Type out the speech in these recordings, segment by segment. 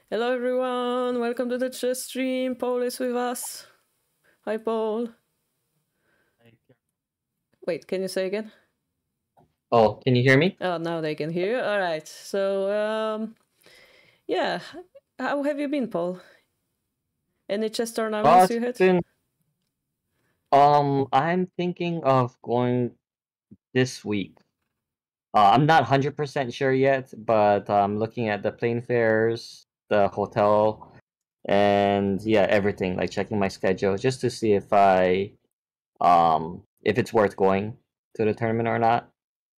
Hello everyone, welcome to the chess stream. Paul is with us. Hi Paul. Wait, can you say again? Oh, can you hear me? Oh, now they can hear you. All right. So, yeah, how have you been, Paul? Any chess tournaments It's you had? been I'm thinking of going this week. I'm not 100% sure yet, but I'm looking at the plane fares, the hotel, and yeah, everything, like checking my schedule just to see if it's worth going to the tournament or not.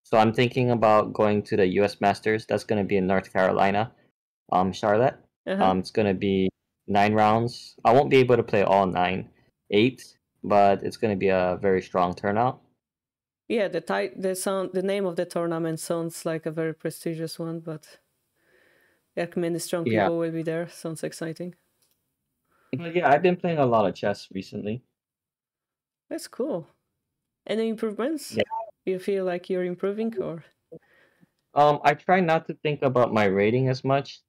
So I'm thinking about going to the US Masters. That's going to be in North Carolina, Charlotte. Uh-huh. It's going to be 9 rounds. I won't be able to play all nine, eight, but it's going to be a very strong turnout. Yeah, the name of the tournament sounds like a very prestigious one, but like many strong Yeah, people will be there. Sounds exciting. but yeah, I've been playing a lot of chess recently. That's cool. Any improvements? Yeah. You feel like you're improving or? I try not to think about my rating as much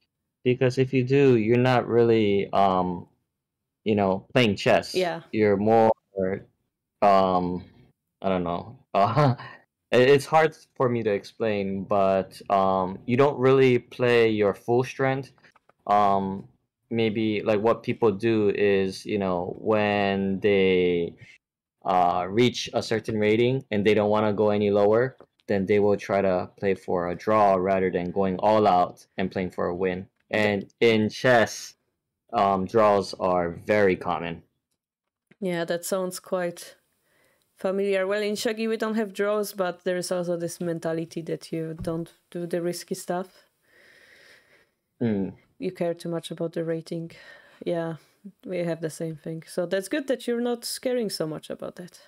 because if you do, you're not really playing chess. Yeah. You're more um I don't know. It's hard for me to explain, but you don't really play your full strength. Um, Maybe like what people do is, when they reach a certain rating and they don't want to go any lower, then they will try to play for a draw rather than going all out and playing for a win. And in chess, draws are very common. Yeah, that sounds quite familiar. Well, in Shogi we don't have draws, but there is also this mentality that you don't do the risky stuff. Mm. You care too much about the rating. Yeah, we have the same thing. So that's good that you're not caring so much about that.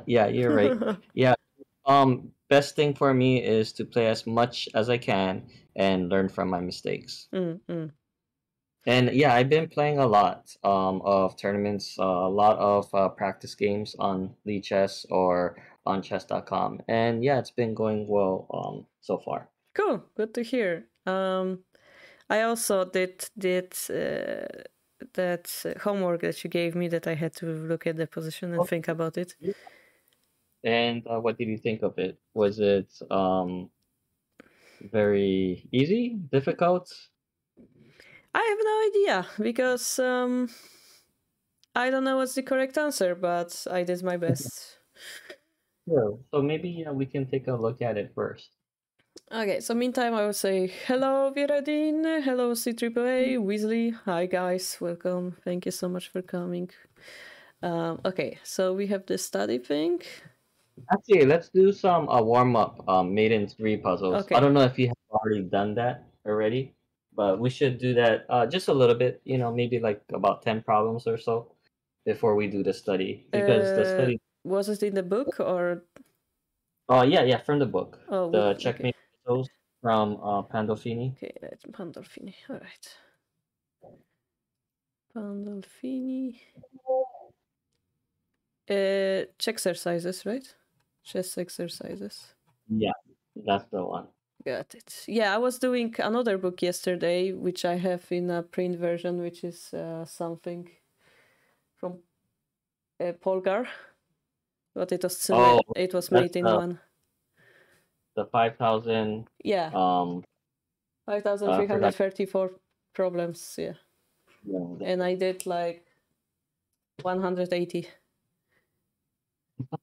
Yeah, you're right. Yeah. Best thing for me is to play as much as I can and learn from my mistakes. Mm-mm. And yeah, I've been playing a lot of tournaments, a lot of practice games on Chess or on chess.com. And yeah, it's been going well so far. Cool, good to hear. I also did that homework that you gave me that I had to look at the position and think about it. And what did you think of it? Was it very easy, difficult? I have no idea because I don't know what's the correct answer, but I did my best. Sure. So maybe we can take a look at it first. Okay, so meantime, I will say hello, Viradin, hello, C AAA, Weasley. Hi, guys, welcome. Thank you so much for coming. Okay, so we have the study thing. Actually, let's do some warm up maiden three puzzles. I Okay, don't know if you have already done that already, but we should do that just a little bit. Maybe like about 10 problems or so before we do the study because the study. was it in the book or? Oh yeah, from the book, Oh, the okay, checkmate puzzles from Pandolfini. okay, that's Pandolfini. All right, Pandolfini. Check exercises, right? Chess exercises. Yeah, that's the one. Got it. Yeah, I was doing another book yesterday, which I have in a print version, which is something from Polgar, but it was Oh, it was that's made in one. the 5,000. Yeah, five thousand I three hundred forgot. thirty-four problems. Yeah, Yeah, and I did like 180.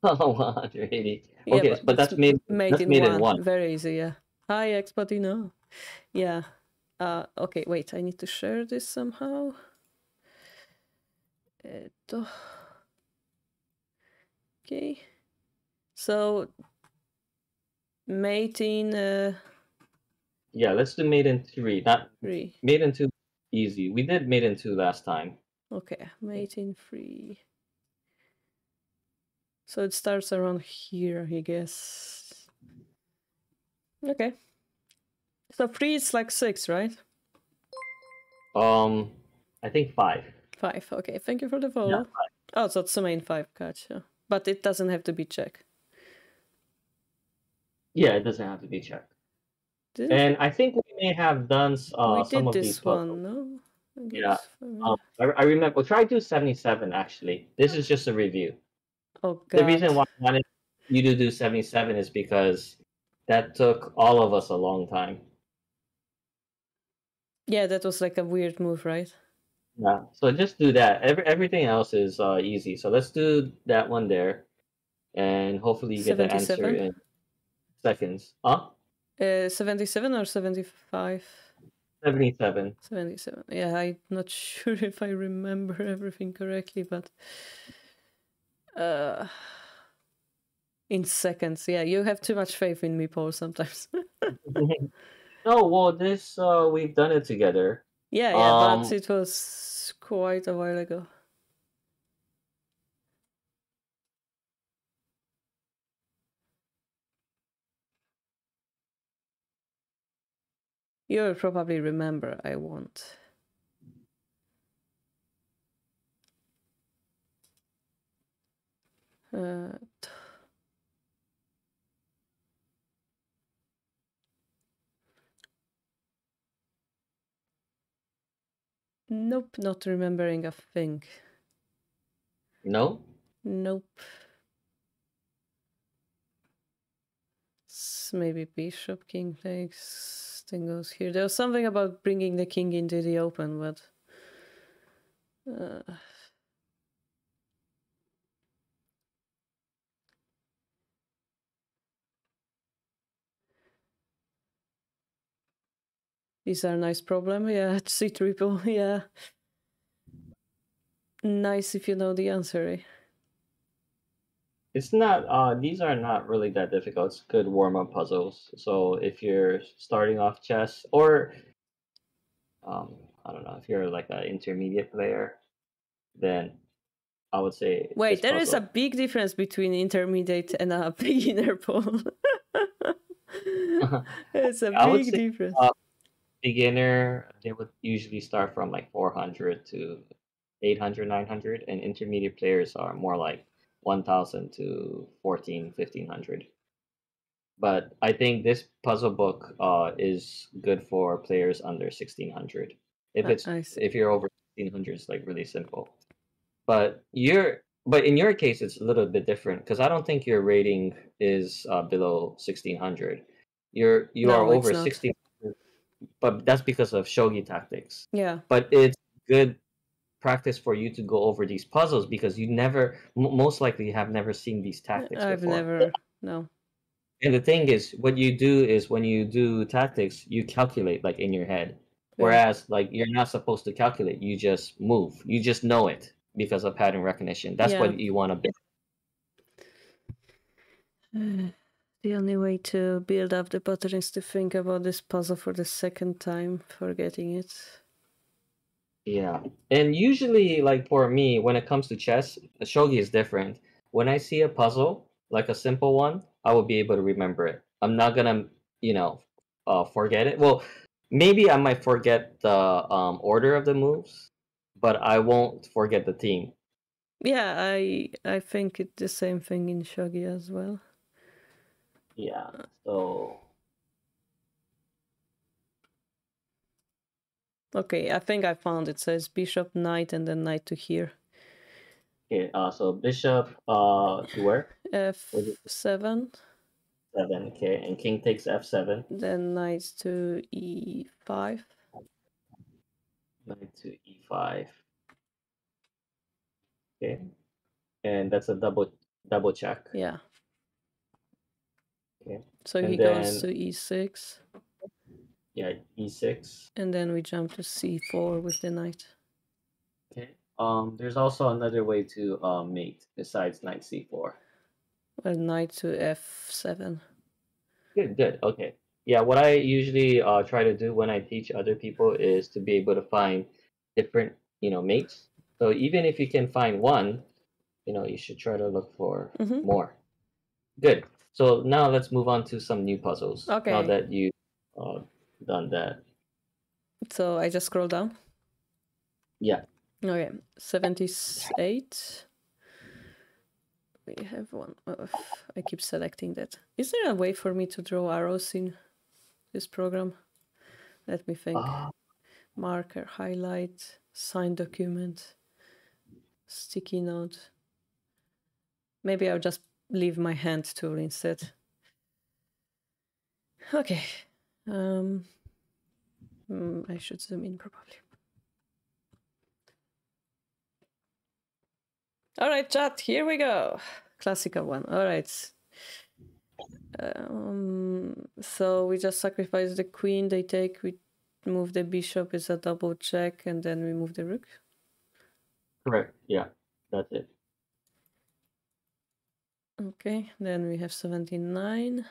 180. Yeah, Okay, but but it's that's made made that's in made in one. one. Very easy. Yeah. Hi, Expatino. Yeah. Okay, wait. I need to share this somehow. Okay. So, made in Yeah, let's do Maiden 3. Not 3. Maiden 2 easy. We did Maiden 2 last time. Okay, made in 3. So it starts around here, I guess. Okay. So 3 is like 6, right? I think 5. 5. Okay, thank you for the Yeah, follow. 5. Oh, so it's the main 5, gotcha. But it doesn't have to be check. Yeah, it doesn't have to be checked. Didn't And I think may have done We some did of these this puzzles. one, no? I Yeah. guess. I remember. Well, try to do 77 actually. This is just a review. Oh The God. reason why I wanted you to do 77 is because that took all of us a long time. Yeah, that was like a weird move, right? Yeah. So just do that. Everything else is easy. So let's do that one there, and hopefully you get the answer 77? in seconds. Huh? 77 or 75? 77. 77. Yeah, I'm not sure if I remember everything correctly, but uh in seconds. Yeah, you have too much faith in me, Paul, sometimes. No, well, this we've done it together. Yeah, but it was quite a while ago. You'll probably remember I won't. Uh, nope, not remembering a thing. No. Nope. Maybe bishop, king takes, then goes here. There was something about bringing the king into the open, but these are nice problem. Yeah, C triple. Yeah, nice if you know the answer. Eh? It's not. These are not really that difficult. It's good warm-up puzzles. So if you're starting off chess, or I don't know, if you're like an intermediate player, then I would say this Wait, there is a puzzle. big difference between intermediate and a beginner poll. It's a I would big say difference. beginner, they would usually start from like 400 to 800, 900, and intermediate players are more like 1000 to 14, 1500. But I think this puzzle book is good for players under 1600. I see. If you're over 1600, it's like really simple. But in your case, it's a little bit different because I don't think your rating is below 1600. You are No, it's over not. 1600, but that's because of shogi tactics. Yeah. But it's good practice for you to go over these puzzles because you never, most likely, have never seen these tactics I've before. never. No. And the thing is, what you do is when you do tactics, you calculate like in your head. Yeah. Whereas like you're not supposed to calculate, you just move. You just know it because of pattern recognition. That's Yeah. what you want to build. The only way to build up the pattern is to think about this puzzle for the second time, forgetting it. Yeah. And usually like for me, when it comes to chess, shogi is different. When I see a puzzle, like a simple one, I will be able to remember it. I'm not gonna, you know, forget it. Well, maybe I might forget the order of the moves, but I won't forget the theme. Yeah, I think it's the same thing in shogi as well. Yeah. So Okay, I think I found it. Says bishop, knight, and then knight to here. okay. So bishop to where? F7. 7. Okay, and king takes f7. Then knight to e5. Knight to e5. Okay, and that's a double check. Yeah. Okay, So and he goes then to e6. yeah, e6. And then we jump to c4 with the knight. Okay. There's also another way to mate besides knight c4. Well, knight to f7. Good, good. Okay. Yeah, what I usually try to do when I teach other people is to be able to find different, mates. So even if you can find one, you should try to look for more. Good. So now let's move on to some new puzzles. Now Okay. that you've done that. So I just scroll down. Yeah. Okay, 78. We have one. Oh, I keep selecting that. Is there a way for me to draw arrows in this program? Let me think. Marker, highlight, sign document, sticky note. Maybe I'll just leave my hand tool instead. Okay. I should zoom in probably. All right, chat, here we go. Classical one. All right. So we just sacrifice the queen, they take, we move the bishop, is a double check, and then we move the rook. Correct. Yeah, that's it. Okay, then we have 79.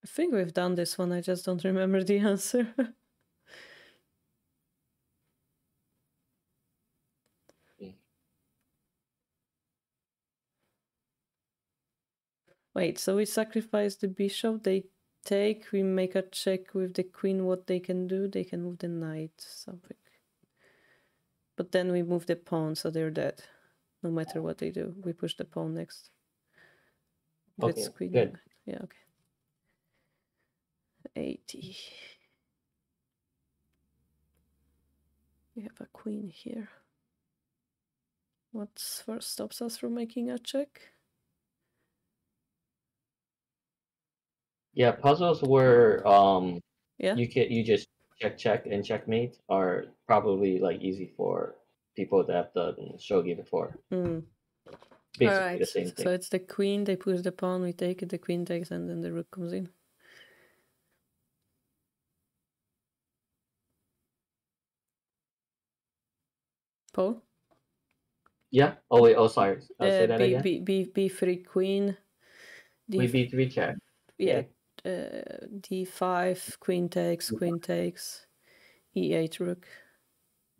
I think we've done this one, I just don't remember the answer. Wait, so we sacrifice the bishop, they take, we make a check with the queen what they can do, they can move the knight, something. But then we move the pawn, so they're dead. No matter what they do, we push the pawn next. Okay, good. Yeah, okay. 80. We have a queen here. What's first stops us from making a check? Yeah, puzzles where Yeah. you just check and checkmate are probably like easy for people that have done shogi before. Basically the same thing. So it's the queen, they push the pawn, we take it, the queen takes, and then the rook comes in. Paul? Yeah. Oh wait. Oh sorry. Say that again. B3 queen. We B3 check. Yeah. D5 queen takes. E8 rook.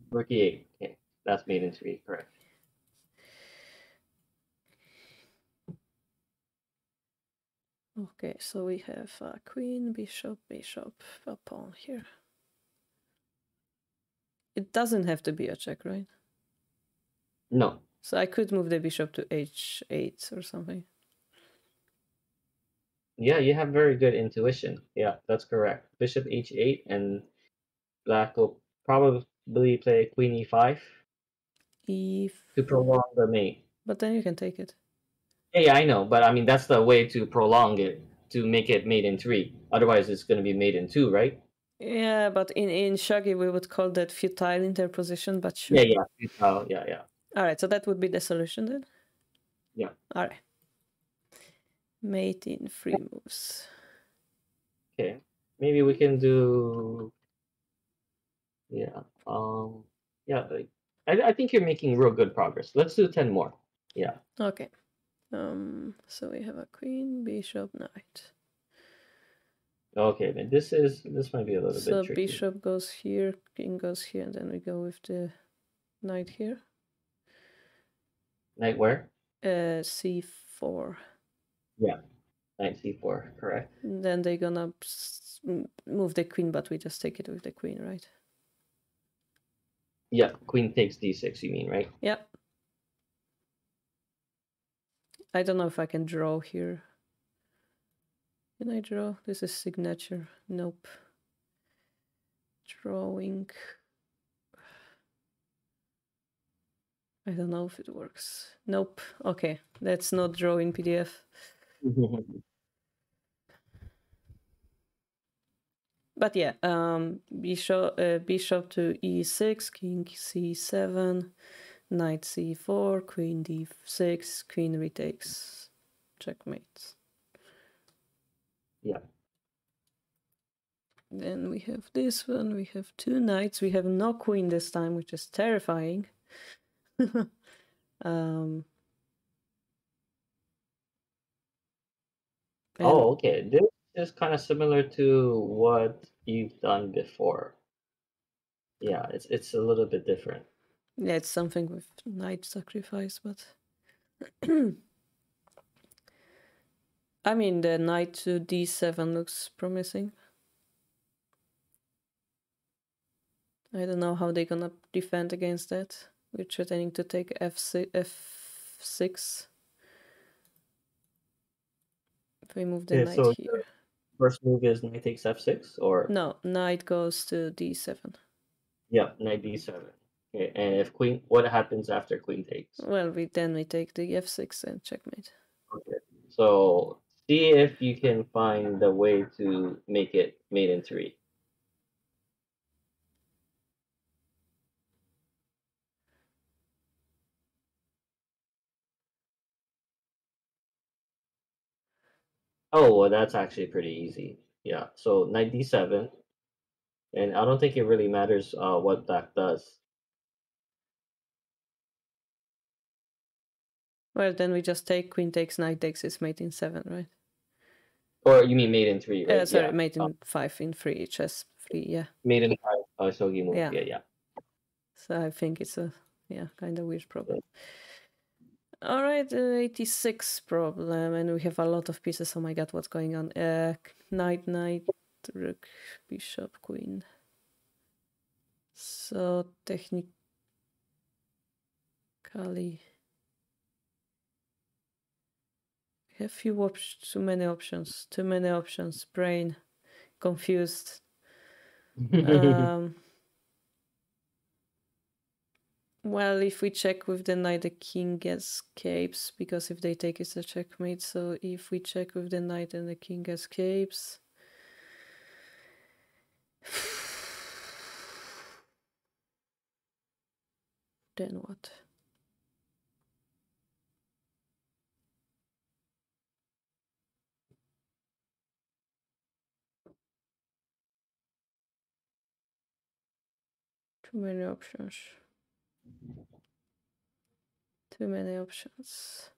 Rook E8. Okay, that's made in 3. Correct. Okay, so we have queen, bishop, a pawn here. It doesn't have to be a check, right? No. So I could move the bishop to h8 or something. Yeah, you have very good intuition. Yeah, that's correct. Bishop h8, and black will probably play queen e5 to prolong the mate. But then you can take it. Yeah, I know, but I mean that's the way to prolong it, to make it mate in 3. Otherwise, it's going to be mate in 2, right? Yeah, but in Shogi we would call that futile interposition, but sure. Yeah, futile. Yeah. All right, so that would be the solution then? Yeah. All right. Mate in 3 moves. Okay. Maybe we can do. Yeah. Yeah. I think you're making real good progress. Let's do 10 more. Yeah. Okay. So we have a queen, bishop, knight. Okay, but this might be a little bit tricky. So bishop goes here, king goes here, and then we go with the knight here. Knight where? C4. Yeah, knight c4, correct. And then they're gonna move the queen, but we just take it with the queen, right? Yeah, queen takes d6, you mean, right? Yeah. I don't know if I can draw here. Can I draw? This is signature. Nope. Drawing. I don't know if it works. Nope. Okay, let's not draw in PDF. But yeah, bishop to e6, king c7, knight c4, queen d6, queen retakes, checkmate. Yeah. Then we have this one, we have 2 knights, we have no queen this time, which is terrifying. Oh, okay. This is kind of similar to what you've done before. Yeah, it's a little bit different. Yeah, it's something with knight sacrifice, but I mean the knight to d7 looks promising. I don't know how they're gonna defend against that. We're threatening to take f6. If we move the Okay, knight so here. first move is knight takes f6, or No, knight goes to d7. yeah, knight d7. Okay, and if queen, what happens after queen takes? Well, we take the f6 and checkmate. Okay, so see if you can find the way to make it mate in 3. Oh, well, that's actually pretty easy. Yeah, so knight d7, and I don't think it really matters what black does. Well, then we just take queen takes, knight takes is mate in 7, right? Or you mean mate in 3, right? Sorry, Yeah. mate in 5 in 3, chess 3, yeah. Mate in 5, shogi move. Yeah. Yeah. So I think it's a, kind of weird problem. All right, 86 problem, and we have a lot of pieces. Oh my god, what's going on? Knight, rook, bishop, queen. So technically, we have too many options. Brain confused. Well, if we check with the knight, the king escapes, because if they take, it's a checkmate. So if we check with the knight and the king escapes... then what? Too many options. Too many options.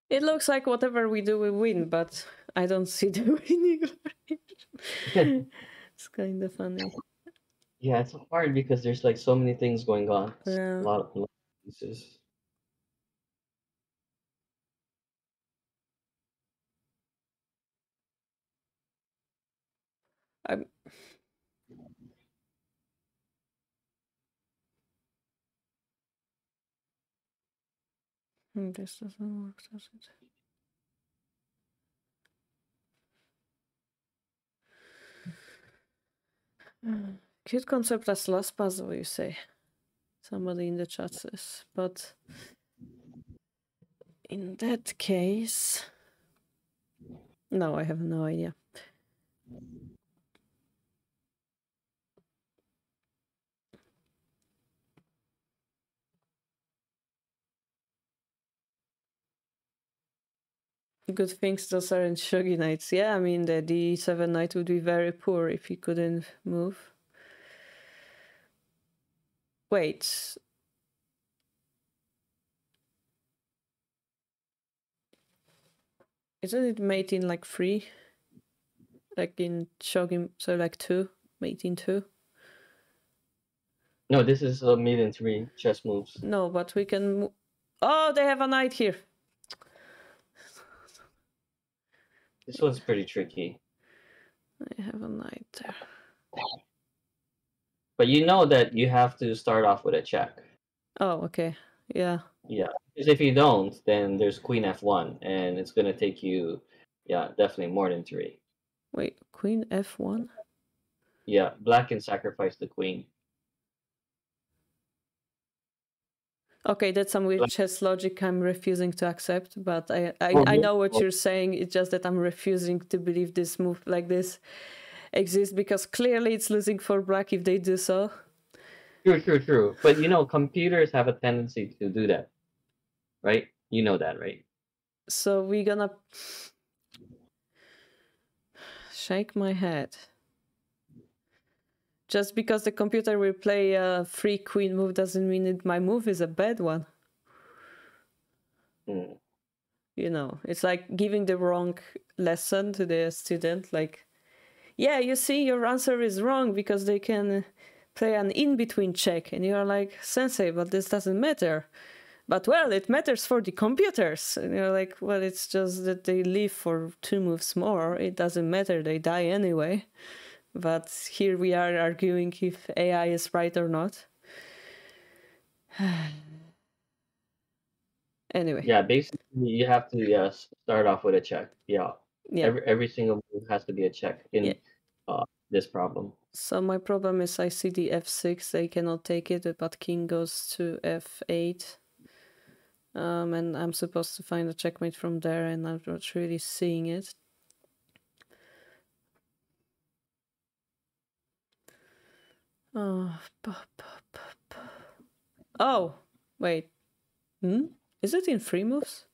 It looks like whatever we do, we win, but I don't see the winning. It's kind of funny. Yeah, it's hard because there's like so many things going on. Yeah. A lot of pieces. I'm... This doesn't work, does it? Cute concept as last puzzle, you say. Somebody in the chat says, but in that case... No, I have no idea. Good things those aren't shogi knights. Yeah, I mean, the d7 knight would be very poor if he couldn't move. Wait. Isn't it mate in like 3? Like in shogi, so like 2? Mate in 2? No, this is a mate in 3 chess moves. No, but we can... Oh, they have a knight here. This one's pretty tricky. I have a knight there. But you know that you have to start off with a check. Oh, okay. Yeah. Yeah, because if you don't, then there's queen f1, and it's gonna take you, yeah, definitely more than 3. Wait, queen f1? Yeah, black can sacrifice the queen. Okay, that's some weird chess logic I'm refusing to accept, but I know what you're saying. It's just that I'm refusing to believe this move like this exists, because clearly it's losing for black if they do so. True. But you know, computers have a tendency to do that, right? You know that, right? So we're gonna shake my head. Just because the computer will play a free queen move doesn't mean that my move is a bad one. Mm. You know, it's like giving the wrong lesson to the student. Like, yeah, you see, your answer is wrong because they can play an in-between check. And you're like, Sensei, but this doesn't matter. But, well, it matters for the computers. And you're like, well, it's just that they live for 2 moves more. It doesn't matter. They die anyway. But here we are arguing if AI is right or not. Anyway. Yeah, basically you have to start off with a check. Yeah. Yeah. Every single move has to be a check in this problem. So my problem is I see the f6, they cannot take it, but king goes to f8. And I'm supposed to find a checkmate from there, and I'm not really seeing it. Oh, wait. Is it in 3 moves?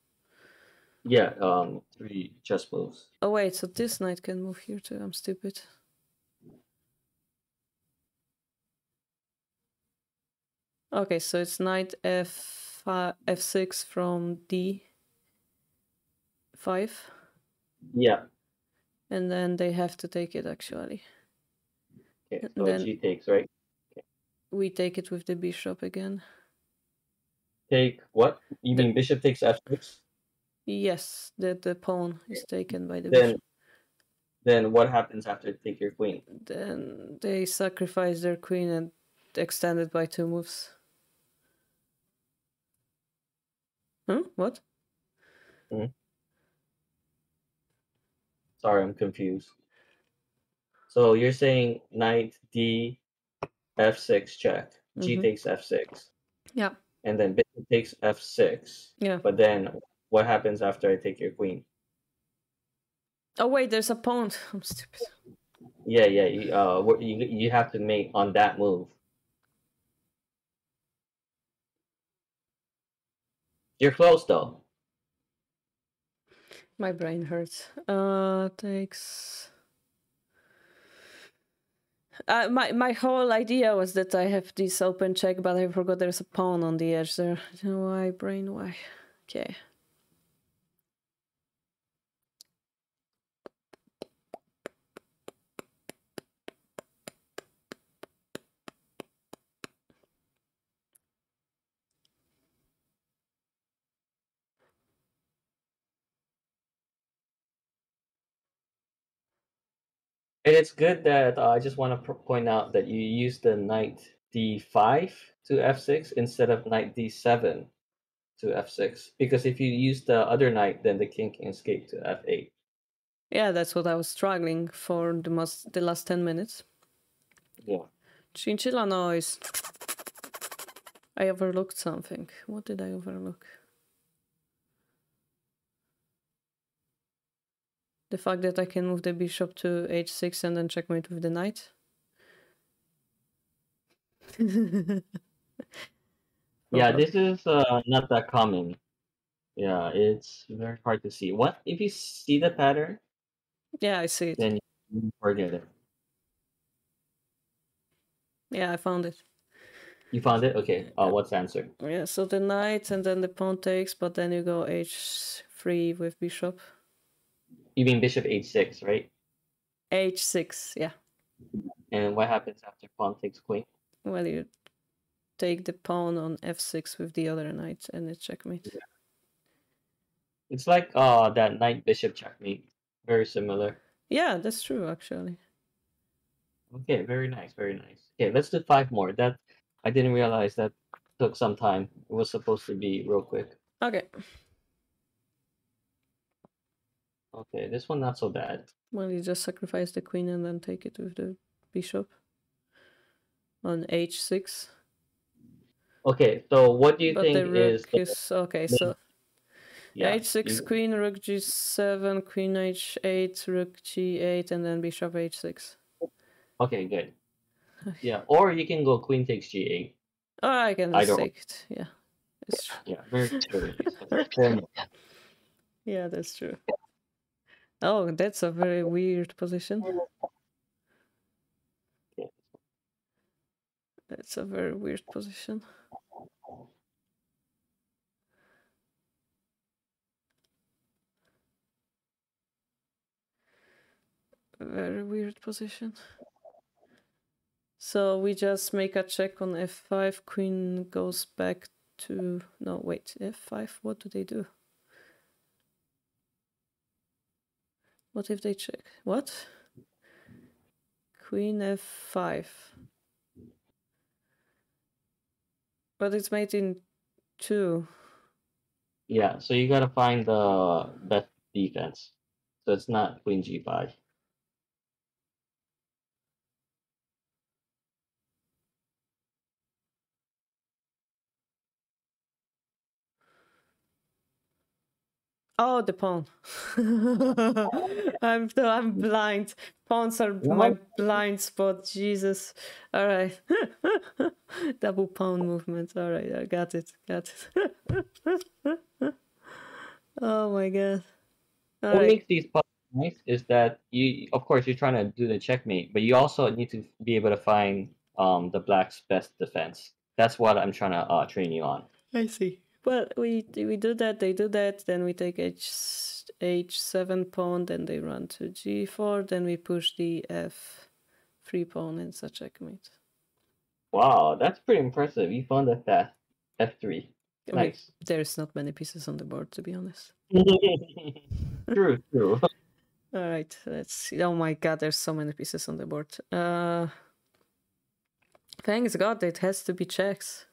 Yeah, 3 chess moves. Oh wait, so this knight can move here too. I'm stupid. Okay, so it's knight f6 from d5. Yeah. And then they have to take it, actually. Okay, so then g takes, right? Okay. We take it with the bishop again. Take what? You mean bishop takes f6? Yes, the pawn is taken by the bishop. Then what happens after take your queen? Then they sacrifice their queen and extend it by 2 moves. Huh? What? Sorry, I'm confused. So you're saying knight d f6 check, g takes f6. Yeah. And then bishop takes f6. Yeah. But then what happens after I take your queen? Oh wait, there's a pawn. I'm stupid. Yeah. You have to make on that move. You're close though. My brain hurts. Takes. My whole idea was that I have this open check, but I forgot there's a pawn on the edge there. Why, brain? Why? Okay. And it's good that I just want to point out that you use the knight d5 to f6 instead of knight d7 to f6. Because if you use the other knight, then the king can escape to f8. Yeah, that's what I was struggling for the last 10 minutes. Yeah. Chinchilla noise. I overlooked something. What did I overlook? The fact that I can move the bishop to h6 and then checkmate with the knight. Yeah, this is not that common. Yeah, it's very hard to see. What if you see the pattern? Yeah, I see it. Then you forget it. Yeah, I found it. You found it? Okay. What's the answer? Yeah, so the knight and then the pawn takes, but then you go h3 with bishop. You mean bishop h6, right? h6, yeah. And what happens after pawn takes queen? Well, you take the pawn on f6 with the other knight and it's checkmate. Yeah. It's like that knight bishop checkmate. Very similar. Yeah, that's true, actually. Okay, very nice, very nice. Okay, let's do 5 more. That I didn't realize that took some time. It was supposed to be real quick. Okay. Okay, this one not so bad. Well, you just sacrifice the queen and then take it with the bishop on h6. Okay, so what do you But think the rook is okay, so yeah, h6, queen, rook g7, queen h8, rook g8, and then bishop h6. Okay, good. Yeah, or you can go queen takes g8. Oh, I can just take it. Yeah, it's true. Yeah, very true. Yeah, that's true. Oh, that's a very weird position. Okay. It's a very weird position. Very weird position. So we just make a check on f5. Queen goes back to... No, wait. f5. What do they do? What if they check? What? Queen f5. But it's made in 2. Yeah, so you gotta find the best defense. So it's not queen g5. Oh, the pawn. I'm blind. Pawns are my blind spot. Jesus. All right. Double pawn movement. All right, I got it. Got it. Oh my god. All What right. makes these puzzles nice is that you, of course, you're trying to do the checkmate, but you also need to be able to find the black's best defense. That's what I'm trying to train you on. I see. Well, we do that, they do that, then we take h7 pawn, then they run to g4, then we push the f3 pawn and it's a checkmate. Wow, that's pretty impressive. You found that fast. F3. I mean, Nice. there's not many pieces on the board, to be honest. True, true. All right, let's see. Oh my god, there's so many pieces on the board. Thanks God, it has to be checks.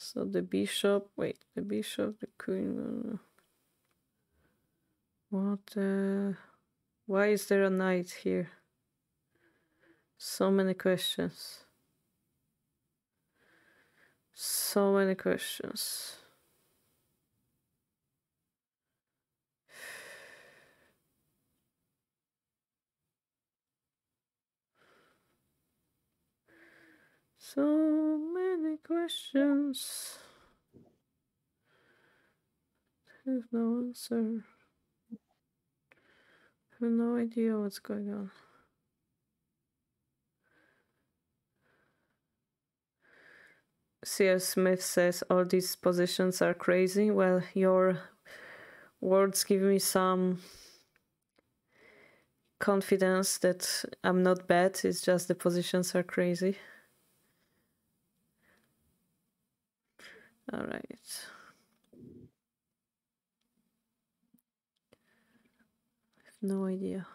So the bishop, wait, the bishop, the queen. What? Why is there a knight here? So many questions. So many questions. So many questions. There's no answer. I have no idea what's going on. C.S. Smith says all these positions are crazy. Well, your words give me some confidence that I'm not bad. It's just the positions are crazy. All right. I have no idea.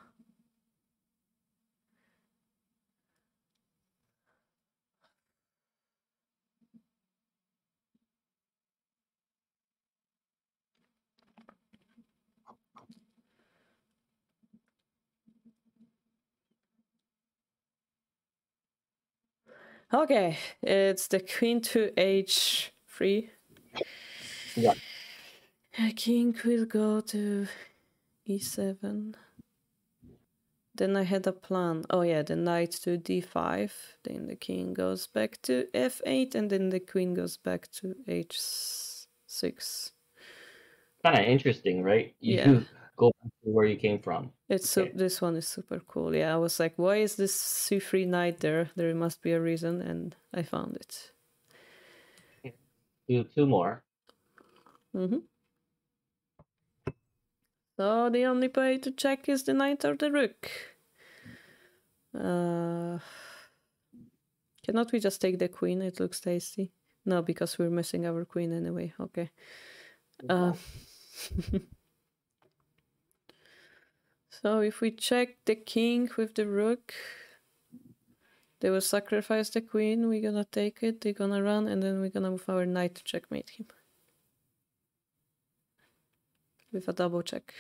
Okay, it's the queen to h3. Yeah. King will go to e7. Then I had a plan. Oh yeah, the knight to d5. Then the king goes back to f8, and then the queen goes back to h6. Kind of interesting, right? You go back to where you came from. It's Okay. this one is super cool. Yeah, I was like, why is this c3 knight there? There must be a reason, and I found it. Two more. So the only way to check is the knight or the rook. Cannot we just take the queen? It looks tasty. No, because we're missing our queen anyway. Okay. So if we check the king with the rook, they will sacrifice the queen. We're gonna take it. They're gonna run, and then we're gonna move our knight to checkmate him with a double check.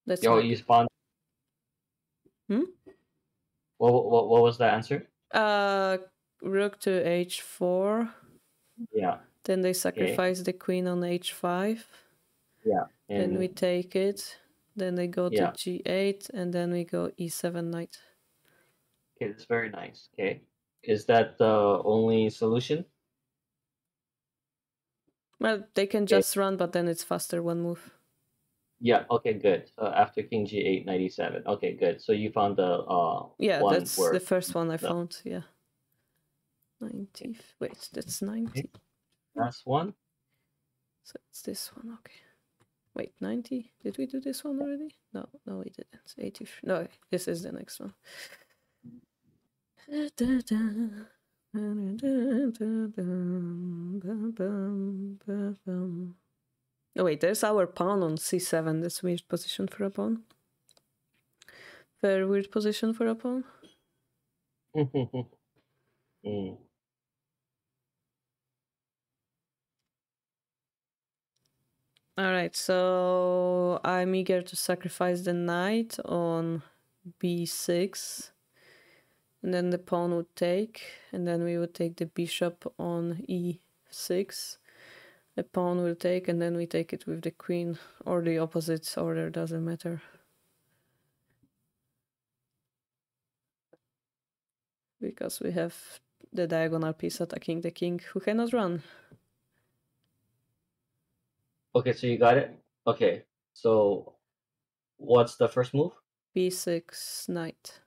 That's You spawned. Hmm? What was the answer? Rook to h4. Yeah. Then they sacrifice the queen on h5. Yeah. Then we take it. Then they go to g8, and then we go e7 knight. Okay, that's very nice. Okay. Is that the only solution? Well, they can just run, but then it's faster one move. Yeah, okay, good. So after King G8, 97. Okay, good. So you found the Yeah, one that's the where first one I the found. Yeah, 90. Wait, that's 90. last one? So it's this one. Okay. Wait, 90? Did we do this one already? No, we didn't. 80. No, this is the next one. Oh wait, there's our pawn on c7. That's a weird position for a pawn. Very weird position for a pawn. Mm. Alright, so I'm eager to sacrifice the knight on b6. And then the pawn would take, and then we would take the bishop on e6. The pawn will take, and then we take it with the queen, or the opposite order, doesn't matter. Because we have the diagonal piece attacking the king, who cannot run. Okay, so you got it? Okay, so what's the first move? b6 knight.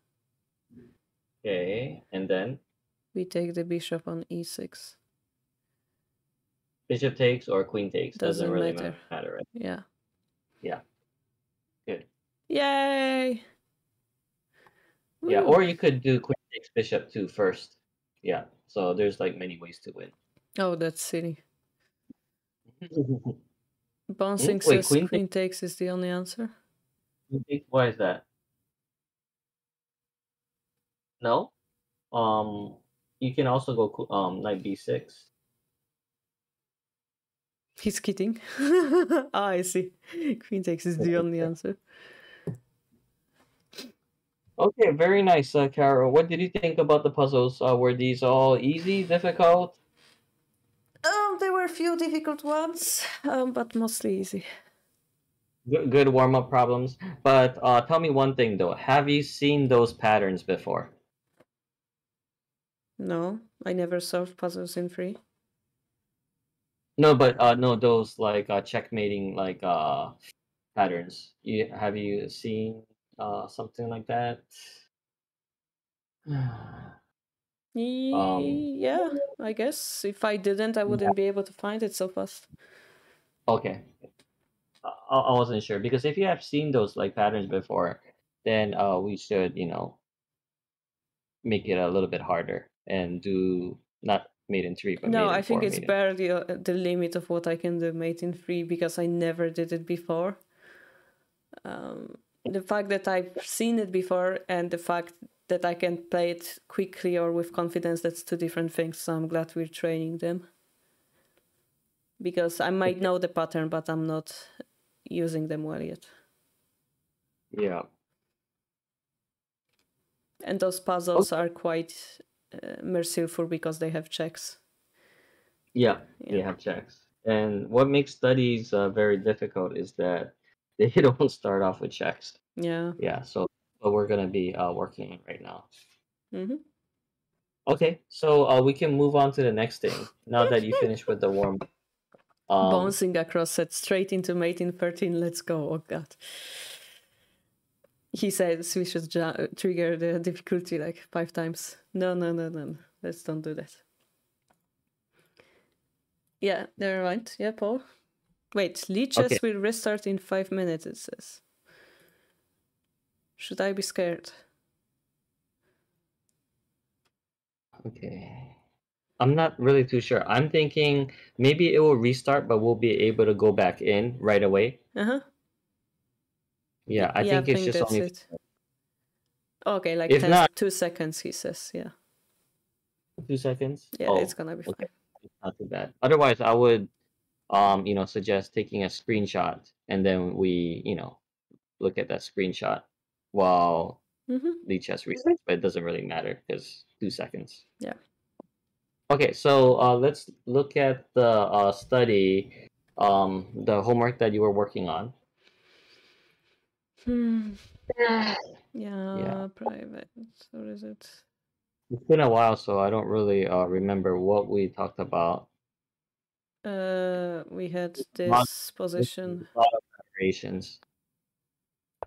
Okay, and then We take the bishop on e6. bishop takes or queen takes, doesn't Doesn't really matter. matter, right? Yeah. Yeah, good. Yay! Yeah, Woo. or you could do queen takes bishop too first. Yeah, so there's like many ways to win. Oh, that's silly. Bouncing Wait, says queen takes is the only answer. Why is that? No. You can also go knight b6. He's kidding. I see. Queen takes is the only answer. Okay, very nice, Carol. What did you think about the puzzles? Were these all easy, difficult? There were a few difficult ones, but mostly easy. Good warm-up problems. But tell me one thing though. Have you seen those patterns before? No, I never solved puzzles in free. No, but no, those like checkmating like patterns. Have you seen something like that? Yeah, I guess. If I didn't, I wouldn't be able to find it so fast. Okay. I wasn't sure because if you have seen those like patterns before, then we should, make it a little bit harder and do not mate in 3 but No, mate I in think 4 it's barely the limit of what I can do mate in free because I never did it before. The fact that I've seen it before and the fact that I can play it quickly or with confidence, that's two different things. So I'm glad we're training them. Because I might know the pattern, but I'm not using them well yet. Yeah. And those puzzles are quite merciful because they have checks. Yeah, they have checks. And what makes studies very difficult is that they don't start off with checks. Yeah. Yeah, so what we're going to be working on right now. Mm-hmm. Okay, so we can move on to the next thing. Now that you finished with the warm Bouncing across set straight into mate in 13. Let's go. Oh, God. He says we should trigger the difficulty like 5 times. No. Let's don't do that. Yeah, never mind. Yeah, Paul. Wait, leeches will restart in 5 minutes, it says. Should I be scared? Okay. I'm not really too sure. I'm thinking maybe it will restart, but we'll be able to go back in right away. Uh-huh. Yeah, I think it's just that's only... it. Okay, like If not 2 seconds, he says. Yeah. 2 seconds? Yeah, it's gonna be fine. It's not too bad. Otherwise, I would, suggest taking a screenshot and then we, look at that screenshot while the chess resets, but it doesn't really matter because 2 seconds. Yeah. Okay, so let's look at the study, the homework that you were working on. Yeah, private. What is it? It's been a while, so I don't really remember what we talked about. We had this position. A lot of variations.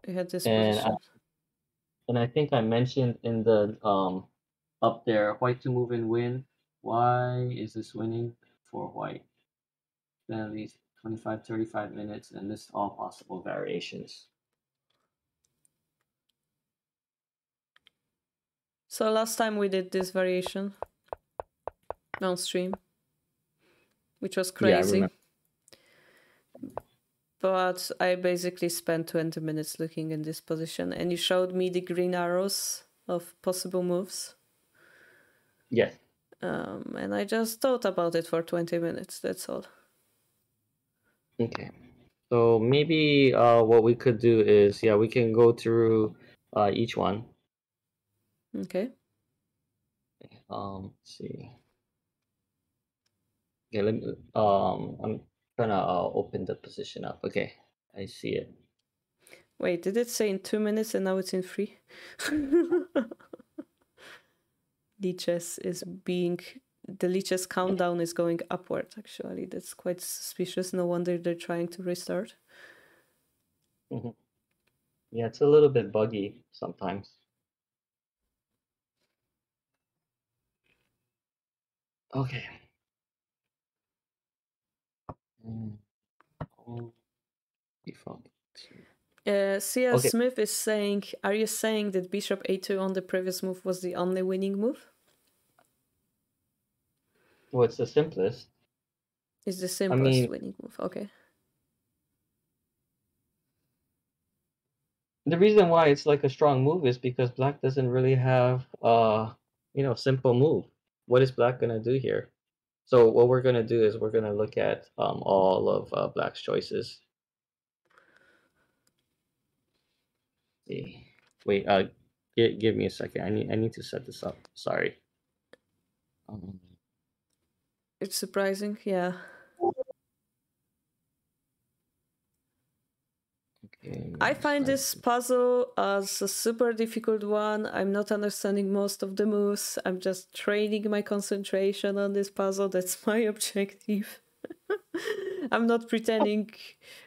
You had this And position. I think I mentioned in the up there, white to move and win. Why is this winning for white? Then at least 25, 35 minutes, and list all possible variations. So last time we did this variation on stream, which was Yeah, I crazy. remember. But I basically spent 20 minutes looking in this position, and you showed me the green arrows of possible moves. Yes. And I just thought about it for 20 minutes, that's all. Okay. So maybe what we could do is, yeah, we can go through each one. Okay. Let's see. Yeah, let me, I'm trying to open the position up. Okay, I see it. Wait, did it say in 2 minutes and now it's in 3? Lichess is being... The Lichess countdown is going upward, actually. That's quite suspicious. No wonder they're trying to restart. Mm-hmm. Yeah, it's a little bit buggy sometimes. Okay. Oh, default. C.S. Okay. Smith is saying, are you saying that bishop a2 on the previous move was the only winning move? Well, it's the simplest. It's the simplest winning move, okay. The reason why it's like a strong move is because black doesn't really have simple move. What is black gonna do here? So what we're gonna do is we're gonna look at all of black's choices. See. Wait, give me a second. I need to set this up. Sorry. It's surprising, yeah. Okay, I find this puzzle as a super difficult one. I'm not understanding most of the moves. I'm just training my concentration on this puzzle. That's my objective. I'm not pretending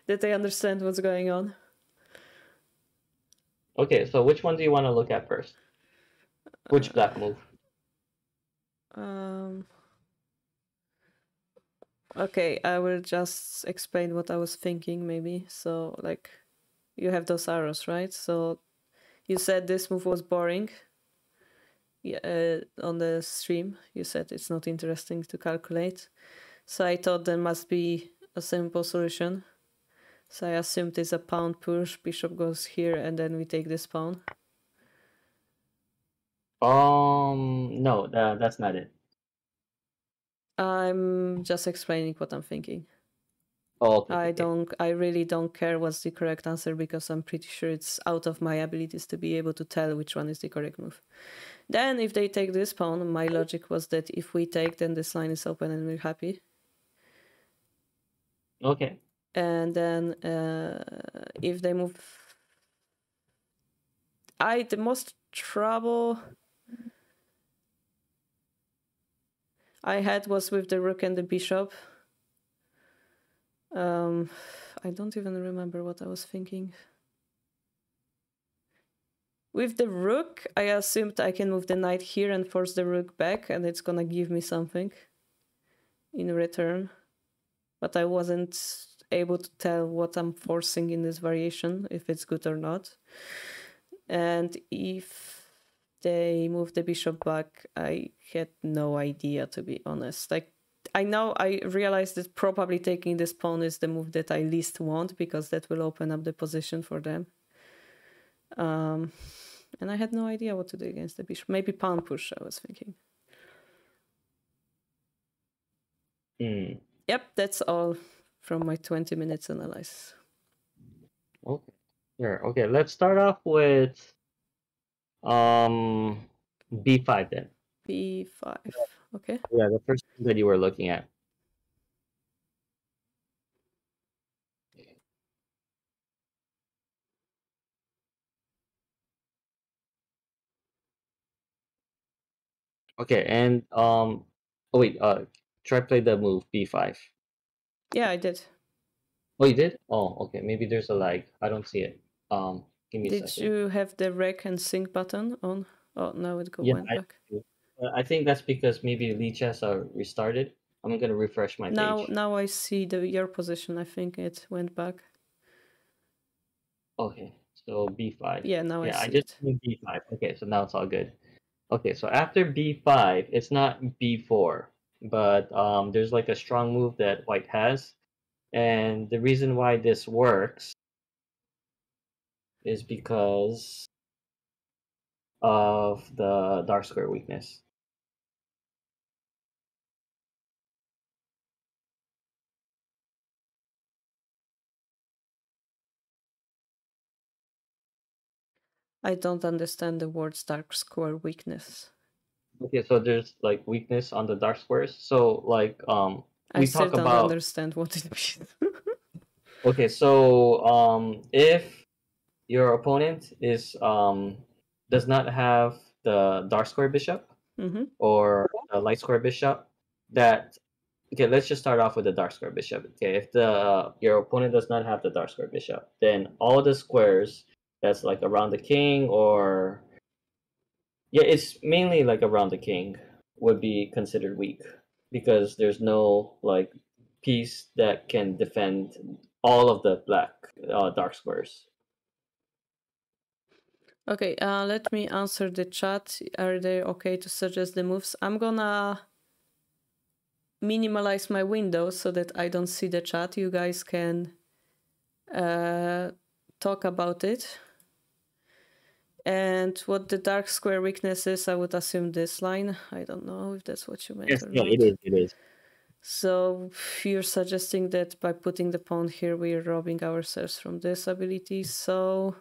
that I understand what's going on. Okay, so which one do you want to look at first? Which black move? Okay, I will just explain what I was thinking, maybe. So, like, you have those arrows, right? So, you said this move was boring. Yeah, on the stream, you said it's not interesting to calculate. So I thought there must be a simple solution. So I assumed it's a pawn push, bishop goes here, and then we take this pawn. No, that's not it. I'm just explaining what I'm thinking. Oh, okay. I really don't care what's the correct answer because I'm pretty sure it's out of my abilities to be able to tell which one is the correct move. Then if they take this pawn, my logic was that if we take, then this line is open and we're happy. Okay. And then if they move... the most trouble I had was with the rook and the bishop. I don't even remember what I was thinking. With the rook, I assumed I can move the knight here and force the rook back, and it's gonna give me something in return. But I wasn't able to tell what I'm forcing in this variation, if it's good or not. And if they move the bishop back, I had no idea, to be honest. Like, I realized that probably taking this pawn is the move that I least want because that will open up the position for them. And I had no idea what to do against the bishop. Maybe pawn push, I was thinking. Yep, that's all from my 20 minutes analysis. Okay. Sure. Okay, let's start off with b5 then. b5. Okay. Yeah, the first thing that you were looking at. Okay, and oh wait, try play the move b5. Yeah, I did. Oh, you did? Oh, okay. Maybe there's a lag. I don't see it. Give me a Did second. you have the rec and sync button on? Oh, no, it Yeah, went back. I think that's because maybe Lichess are restarted. I'm gonna refresh my page. Now I see your position. I think it went back. Okay, so B5. Yeah, now I Yeah, I see just it. did B5. Okay, so now it's all good. Okay, so after B5, it's not B4, but there's like a strong move that White has, and the reason why this works is because of the dark square weakness. I don't understand the words dark square weakness. Okay, so there's like weakness on the dark squares. So like I we still talk don't about understand what it means. okay, so if your opponent is does not have the dark square bishop Mm-hmm. or the light square bishop, that okay, let's just start off with the dark square bishop. Okay, if the your opponent does not have the dark square bishop, then all the squares that's like around the king or yeah, it's mainly like around the king would be considered weak because there's no like piece that can defend all of the black dark squares. Okay, let me answer the chat. Are they okay to suggest the moves? I'm gonna minimize my window so that I don't see the chat. You guys can talk about it. And what the dark square weakness is, I would assume this line. I don't know if that's what you meant Yes, or no, not. it is. So you're suggesting that by putting the pawn here, we're robbing ourselves from this ability. So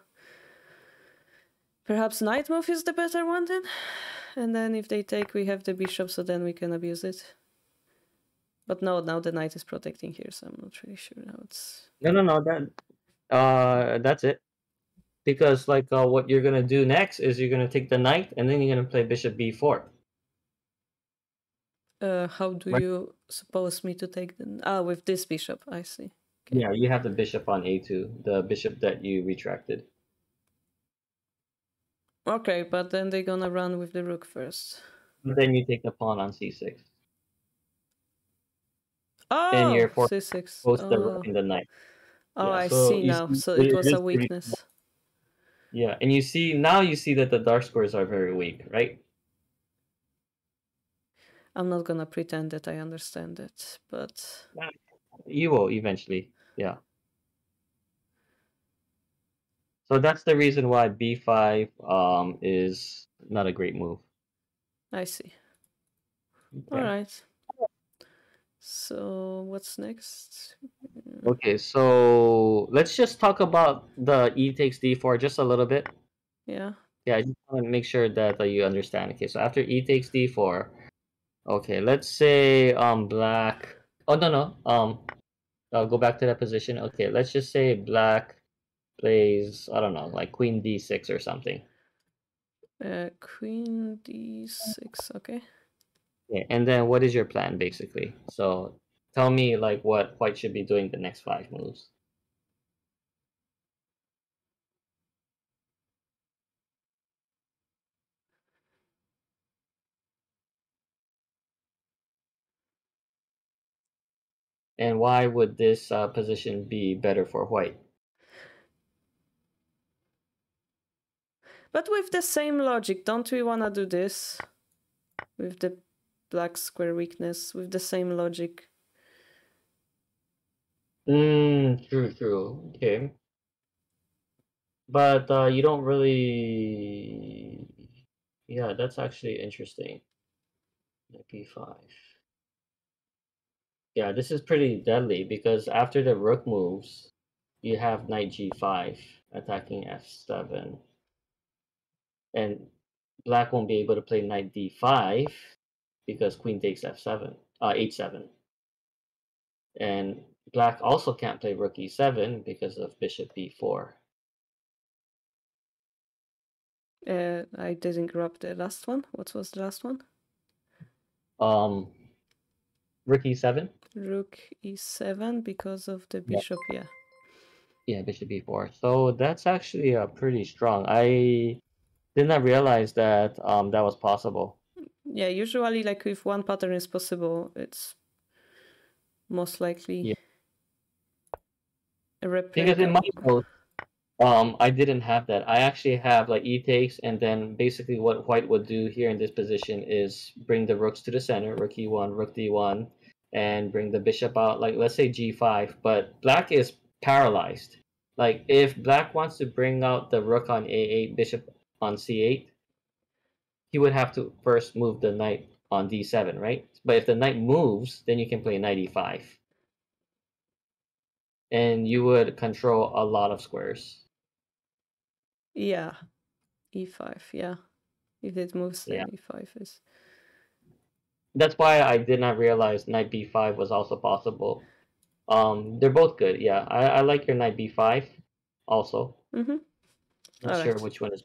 perhaps knight move is the better one then? And then if they take, we have the bishop, so then we can abuse it. But no, now the knight is protecting here, so I'm not really sure how it's... No, that's it. Because like what you're gonna do next is you're gonna take the knight and then you're gonna play bishop b4. How do Right? you suppose me to take the... Ah, with this bishop, I see. Okay. Yeah, you have the bishop on a2, the bishop that you retracted. Okay, but then they're gonna run with the rook first. And then you take the pawn on c6. And Oh, you're forced c6. both the rook Oh, and the knight. oh, Yeah, I so see you now. see So it it was a is pretty small. weakness. Yeah, and you see now you see that the dark squares are very weak, right? I'm not gonna pretend that I understand it, but... You will eventually. Yeah. So that's the reason why b5 is not a great move. I see. Okay. Alright. So what's next? Okay, so let's just talk about the e takes d4 just a little bit. Yeah. Yeah, I just want to make sure that you understand. Okay, so after e takes d4, okay, let's say black. Oh no. I'll go back to that position. Okay, let's just say black plays, I don't know, like queen d6 or something. Queen d6, okay. Yeah, and then what is your plan basically? So tell me like what white should be doing the next 5 moves. And why would this position be better for white? But with the same logic, don't we want to do this? With the black square weakness, with the same logic. True. Okay. But you don't really... Yeah, that's actually interesting. Knight b5. Yeah, this is pretty deadly because after the rook moves, you have knight g5 attacking f7. And black won't be able to play knight d5 because queen takes f7, h7. And black also can't play rook e7 because of bishop b4. I didn't grab the last one. What was the last one? Um, rook e7. Rook e7 because of the Yeah. bishop, yeah. Yeah, bishop b4. So that's actually pretty strong. I did not realize that that was possible. Yeah, usually like if one pattern is possible, it's most likely Yeah. a Because in my replica. notes, I didn't have that. I actually have like e takes, and then basically what white would do here in this position is bring the rooks to the center, rook e1, rook d1, and bring the bishop out, like let's say g5. But black is paralyzed. Like if black wants to bring out the rook on a8, bishop on c8, he would have to first move the knight on d7, right? But if the knight moves, then you can play knight e5, and you would control a lot of squares. Yeah, e5. Yeah, if it moves, then Yeah. e5 is. That's why I did not realize knight b5 was also possible. They're both good. Yeah, I like your knight b5 also. Mm-hmm. Not All sure right. which one is.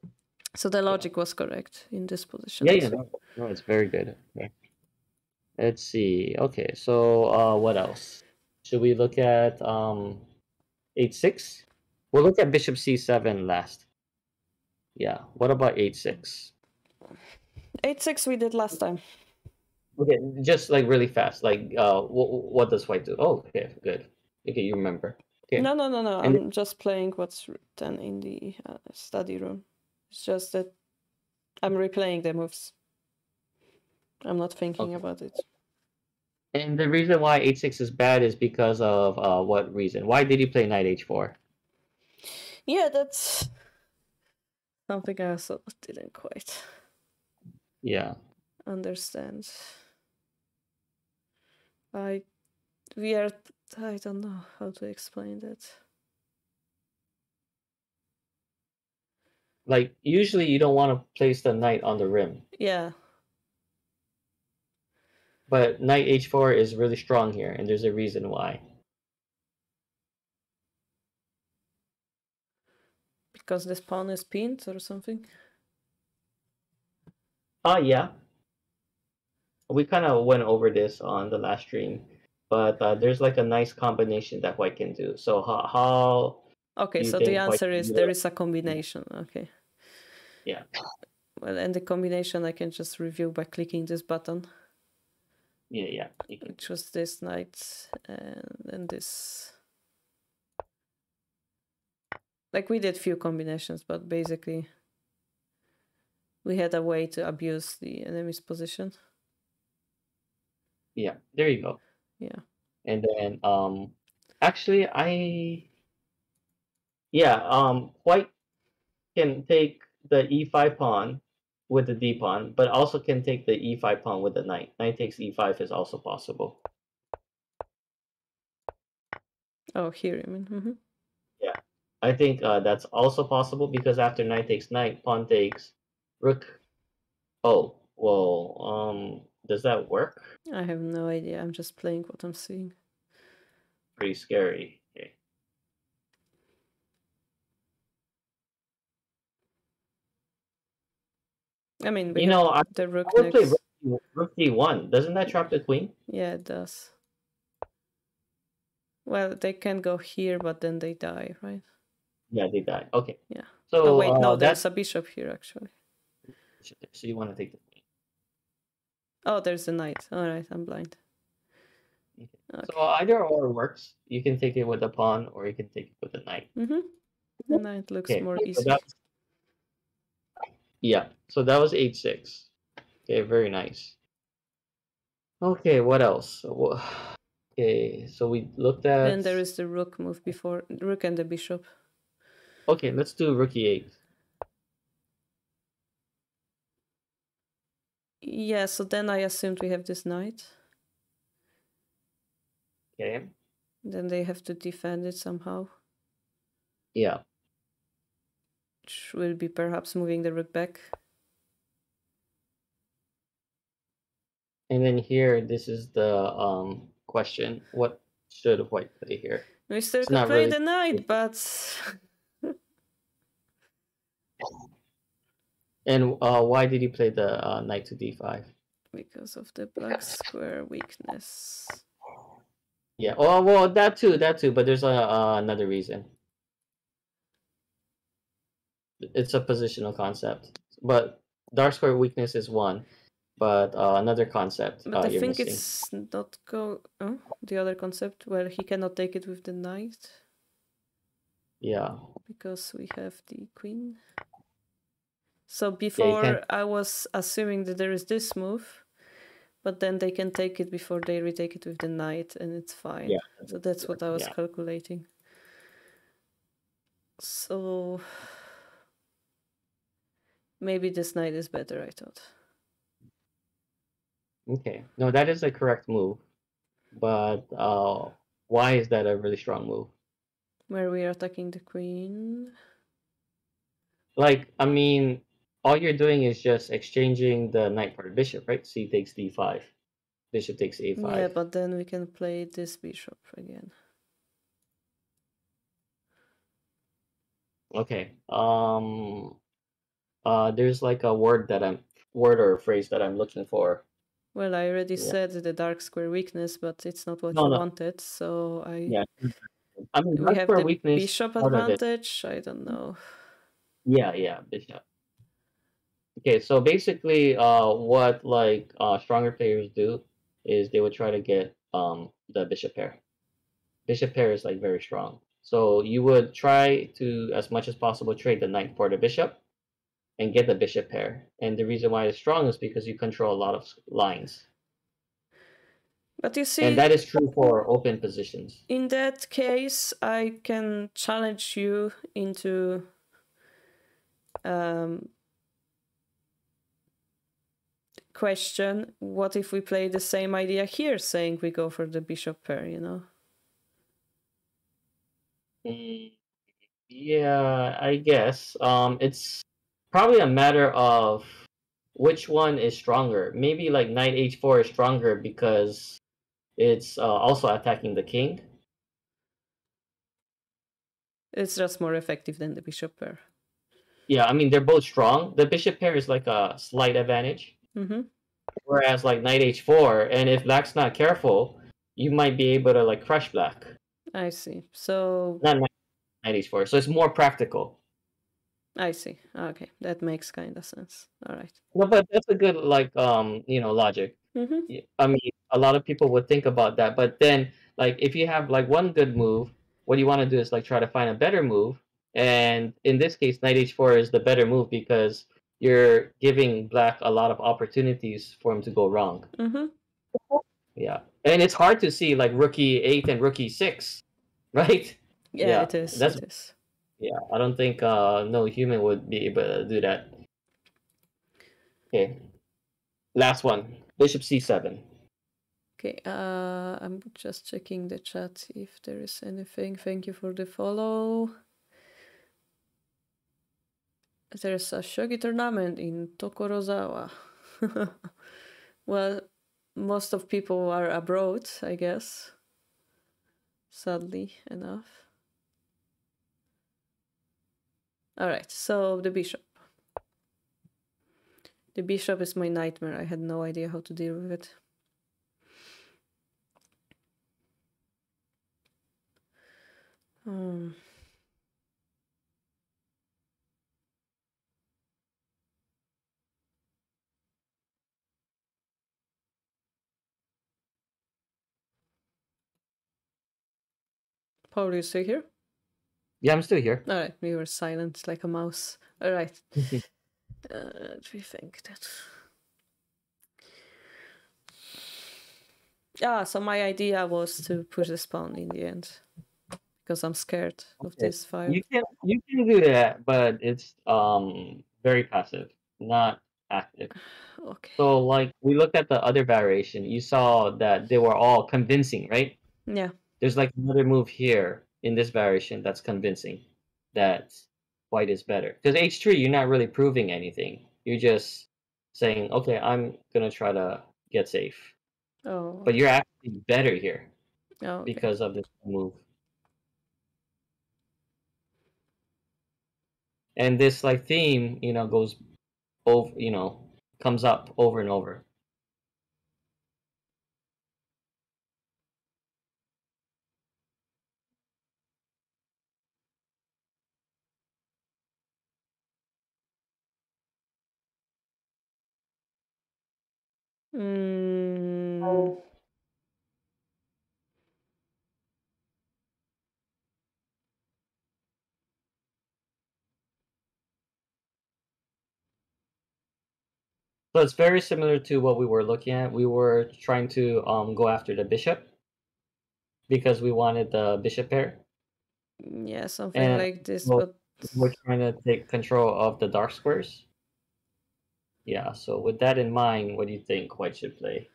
So the Yeah, logic was correct in this position. yeah, no, it's very good. Okay. Let's see. Okay, so what else? Should we look at h6? We'll look at bishop c7 last. Yeah. What about h6? 8-6 we did last time. Okay, just like really fast. Like what does white do? Oh, okay, good. Okay, you remember. Okay. No. And I'm just playing what's written in the study room. It's just that I'm replaying the moves. I'm not thinking about it. And the reason why h6 is bad is because of what reason? Why did he play knight h4? Yeah, that's something I also didn't quite understand. I don't know how to explain that. Like usually you don't want to place the knight on the rim, Yeah, but knight h4 is really strong here, and there's a reason why. because this pawn is pinned or something. Yeah. We kind of went over this on the last stream, but there's like a nice combination that white can do. So how Okay, do you so the think white answer can is do there it? is a combination. Okay. Yeah. Well, and the combination I can just review by clicking this button. Yeah. Which was this knight and then this. Like we did few combinations, but basically we had a way to abuse the enemy's position. Yeah, there you go. Yeah. And then actually white can take the e5 pawn with the d pawn, but also can take the e5 pawn with the knight. Knight takes e5 is also possible. Oh, here you mean? Mm-hmm. Yeah, I think that's also possible because after knight takes knight, pawn takes rook. Oh, well, does that work? I have no idea. I'm just playing what I'm seeing. Pretty scary. Okay. I mean, You know, the rook I would play next. rook d1. Doesn't that trap the queen? Yeah, it does. Well, they can go here, but then they die, right? Yeah, they die. Okay. Yeah. So Oh wait, no, there's a bishop here actually. So you want to take the queen. Oh, there's a knight. All right, I'm blind. Okay. So either or works. You can take it with the pawn, or you can take it with the knight. Mm-hmm. The knight looks more easy. So that was h6. Okay, very nice. Okay, what else? Okay, so we looked at. Then there is the rook move before rook and the bishop. Okay, let's do rook e8. Yeah, so then I assumed we have this knight. Okay. Then they have to defend it somehow. Yeah. Which will be perhaps moving the rook back. And then here, this is the question: what should white play here? We still could play the knight, but. And why did he play the knight to d5? Because of the black square weakness. Yeah. Oh well, that too. But there's another reason. it's a positional concept. But dark square weakness is one, but another concept But I you're think missing. it's not the other concept where he cannot take it with the knight. Yeah. Because we have the queen. So Yeah, before I was assuming that there is this move, but then they can take it before they retake it with the knight, and it's fine. Yeah. So that's what I was Yeah. calculating. So maybe this knight is better, I thought. Okay. No, that is a correct move. But why is that a really strong move? Where we are attacking the queen. Like, I mean, all you're doing is just exchanging the knight for the bishop, right? C takes d5. Bishop takes a5. Yeah, but then we can play this bishop again. Okay. There's like a word or a phrase that I'm looking for. Well, I already Yeah. said the dark square weakness, but it's not what No, you no. wanted. So Yeah. I mean, we dark have square the weakness bishop part of it. advantage. I don't know. Yeah, bishop. Okay, so basically, what like stronger players do is they would try to get the bishop pair. Bishop pair is like very strong. So you would try to, as much as possible, trade the knight for the bishop and get the bishop pair. And the reason why it's strong is because you control a lot of lines. But you see, And that is true for open positions. in that case, I can challenge you into question, what if we play the same idea here, saying we go for the bishop pair, you know? Yeah, I guess. It's probably a matter of which one is stronger. Maybe like knight h4 is stronger because it's also attacking the king. It's just more effective than the bishop pair. Yeah, I mean they're both strong. The bishop pair is like a slight advantage. Mm-hmm. Whereas like knight h4, and if black's not careful, you might be able to like crush black. I see. So Not knight h4. So it's more practical. I see. Okay, that makes kind of sense. All right. No, but that's a good like logic. Mm-hmm. I mean, a lot of people would think about that, but then like if you have like one good move, what you want to do is like try to find a better move. And in this case, knight h4 is the better move because you're giving black a lot of opportunities for him to go wrong. Mm-hmm. Yeah, and it's hard to see like rookie 8 and rookie 6, right? Yeah, it is. That's It is. yeah. I don't think no human would be able to do that. Okay, last one, bishop c7. Okay, I'm just checking the chat if there is anything. Thank you for the follow. There's a shogi tournament in Tokorozawa. Well, most of people are abroad, I guess. Sadly enough. All right, so the bishop. The bishop is my nightmare. I had no idea how to deal with it. Paul, you still here? Yeah, I'm still here. All right, we were silent like a mouse. All right. Let me think that. Yeah, so my idea was to push the spawn in the end because I'm scared of this file. You can do that, but it's very passive, not active. Okay. So like we looked at the other variation, you saw that they were all convincing, right? Yeah. There's like another move here in this variation that's convincing that white is better. Because h3, you're not really proving anything. You're just saying, okay, I'm gonna try to get safe. Oh. But you're actually better here Okay. because of this move. And this like theme, goes over, comes up over and over. Mm, So it's very similar to what we were looking at. We were trying to go after the bishop because we wanted the bishop pair, yeah, something and like this, well, but we're trying to take control of the dark squares. Yeah, so with that in mind, what do you think white should play?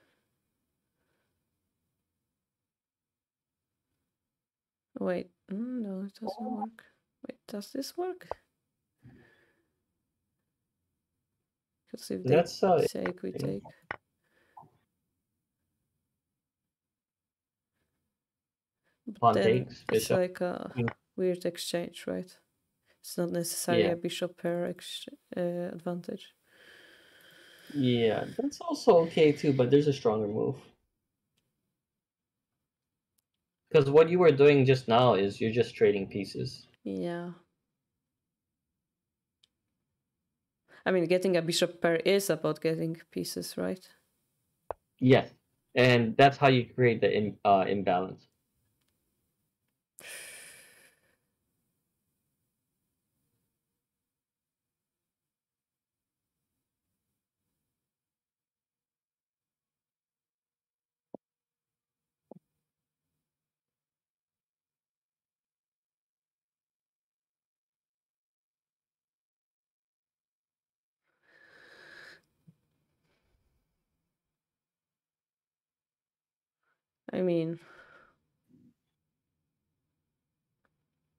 wait, no, it doesn't work. Wait, does this work? Because if they That's take, we take. But pawn then takes, it's bishop. like a Queen. weird exchange, right? It's not necessarily Yeah, a bishop pair advantage. yeah, that's also okay too, but there's a stronger move. Because what you were doing just now is you're just trading pieces. Yeah. I mean, getting a bishop pair is about getting pieces, right? Yes, and that's how you create the imbalance. I mean,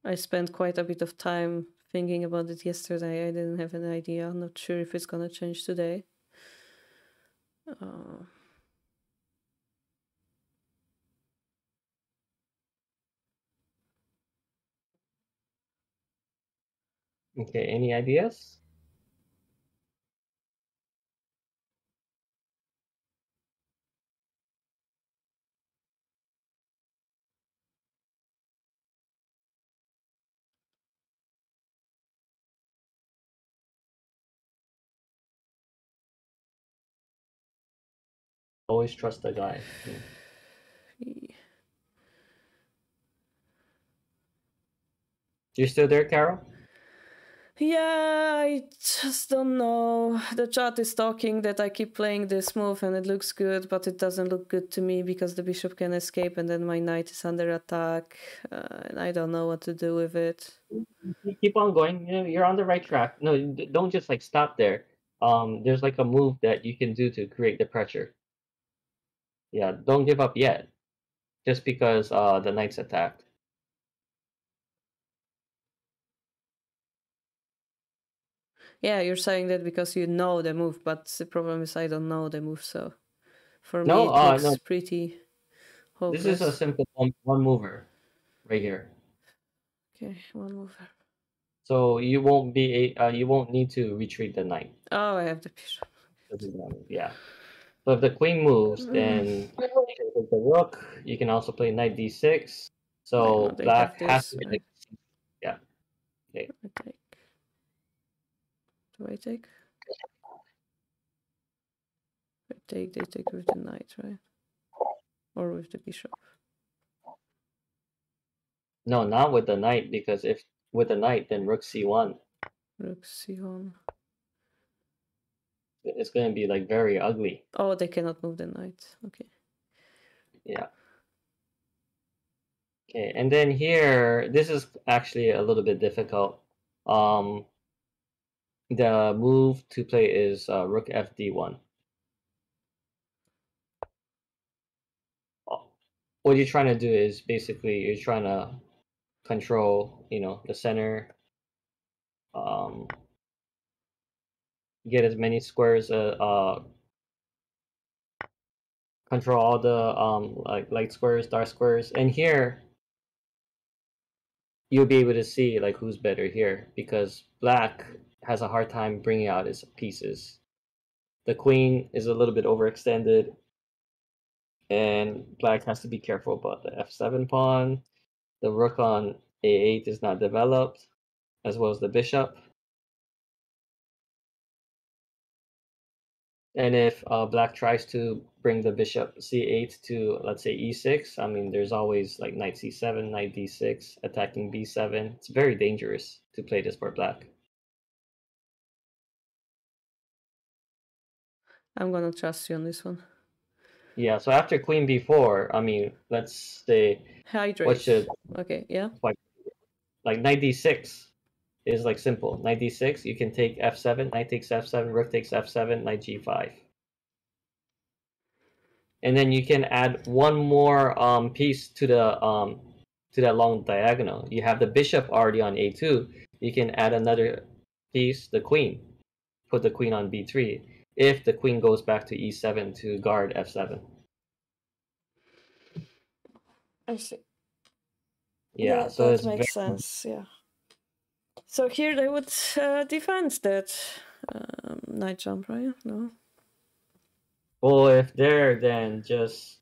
I spent quite a bit of time thinking about it yesterday. I didn't have an idea. I'm not sure if it's gonna change today. Uh, Okay, any ideas? Always trust the guy. You still there, Carol? Yeah, I just don't know. The chat is talking that I keep playing this move and it looks good, but it doesn't look good to me because the bishop can escape and then my knight is under attack, and I don't know what to do with it. You keep on going. You know, you're on the right track. No, don't just like stop there. There's like a move that you can do to create the pressure. Yeah, don't give up yet. Just because the knight's attacked. Yeah, you're saying that because you know the move, but the problem is I don't know the move, so for me No, it looks no. pretty This is a hopeless. simple one mover right here. Okay, one mover. So you won't need to retreat the knight. Oh, I have the bishop. Yeah. So if the queen moves, then you can take the rook. You can also play knight d6. I know So they black have has this, to be right? like, yeah. Okay. I take. Do I take? I take, they take with the knight, right? Or with the bishop. No, not with the knight, because if with the knight, then rook c1. Rook c1. It's going to be like very ugly. Oh, they cannot move the knight. Okay. Yeah. Okay, and then here, this is actually a little bit difficult. Um, the move to play is rook fd1. What you're trying to do is basically you're trying to control, the center, um, get as many squares, control all the like light squares, dark squares, and here you'll be able to see like who's better here because black has a hard time bringing out his pieces. The queen is a little bit overextended, and black has to be careful about the f7 pawn. The rook on a8 is not developed, as well as the bishop. And if black tries to bring the bishop c8 to, let's say, e6, I mean, there's always like knight c7, knight d6, attacking b7. It's very dangerous to play this for black. I'm gonna trust you on this one. Yeah, so after queen b4, I mean, let's say, Hydrate. what should, Okay, yeah. like knight d6 is like simple. Knight d6, you can take f7, knight takes f7, rook takes f7, knight g5. And then you can add one more piece to that long diagonal. You have the bishop already on a2. You can add another piece, the queen. Put the queen on b3 if the queen goes back to e7 to guard f7. I see. Yeah, so that it's makes sense. Yeah. So here they would defend that knight jump, right? No. well, if they're then just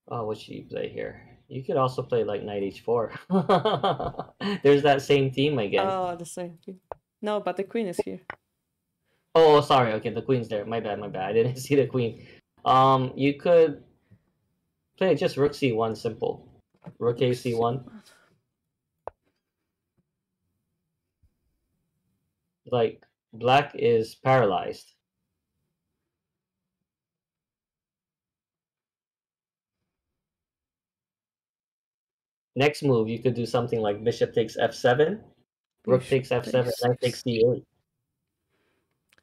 what should you play here? You could also play like knight h4. There's that same theme again. Oh, the same thing. No, but the queen is here. Oh, sorry. Okay, the queen's there. My bad. I didn't see the queen. You could play just rook c1 simple. Rook a c1. Like black is paralyzed. Next move, you could do something like bishop takes f7, rook takes f7, knight takes c8.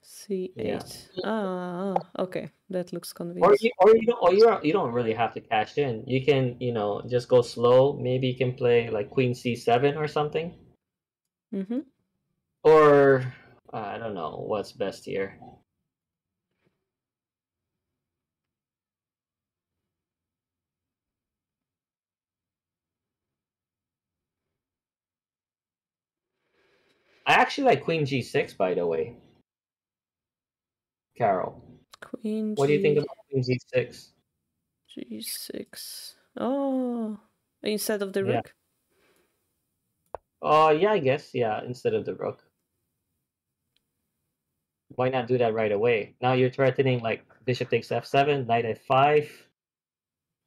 C8. Yeah. Okay, that looks convincing. You don't really have to cash in. You can just go slow. Maybe you can play like queen c7 or something. Mm-hmm. Or I don't know what's best here. I actually like queen g6, by the way. Carol. Queen. What do you think about queen g6? G6. Oh, instead of the Yeah. rook. Yeah, I guess. Yeah, instead of the rook. Why not do that right away? Now you're threatening like bishop takes f7, knight f5.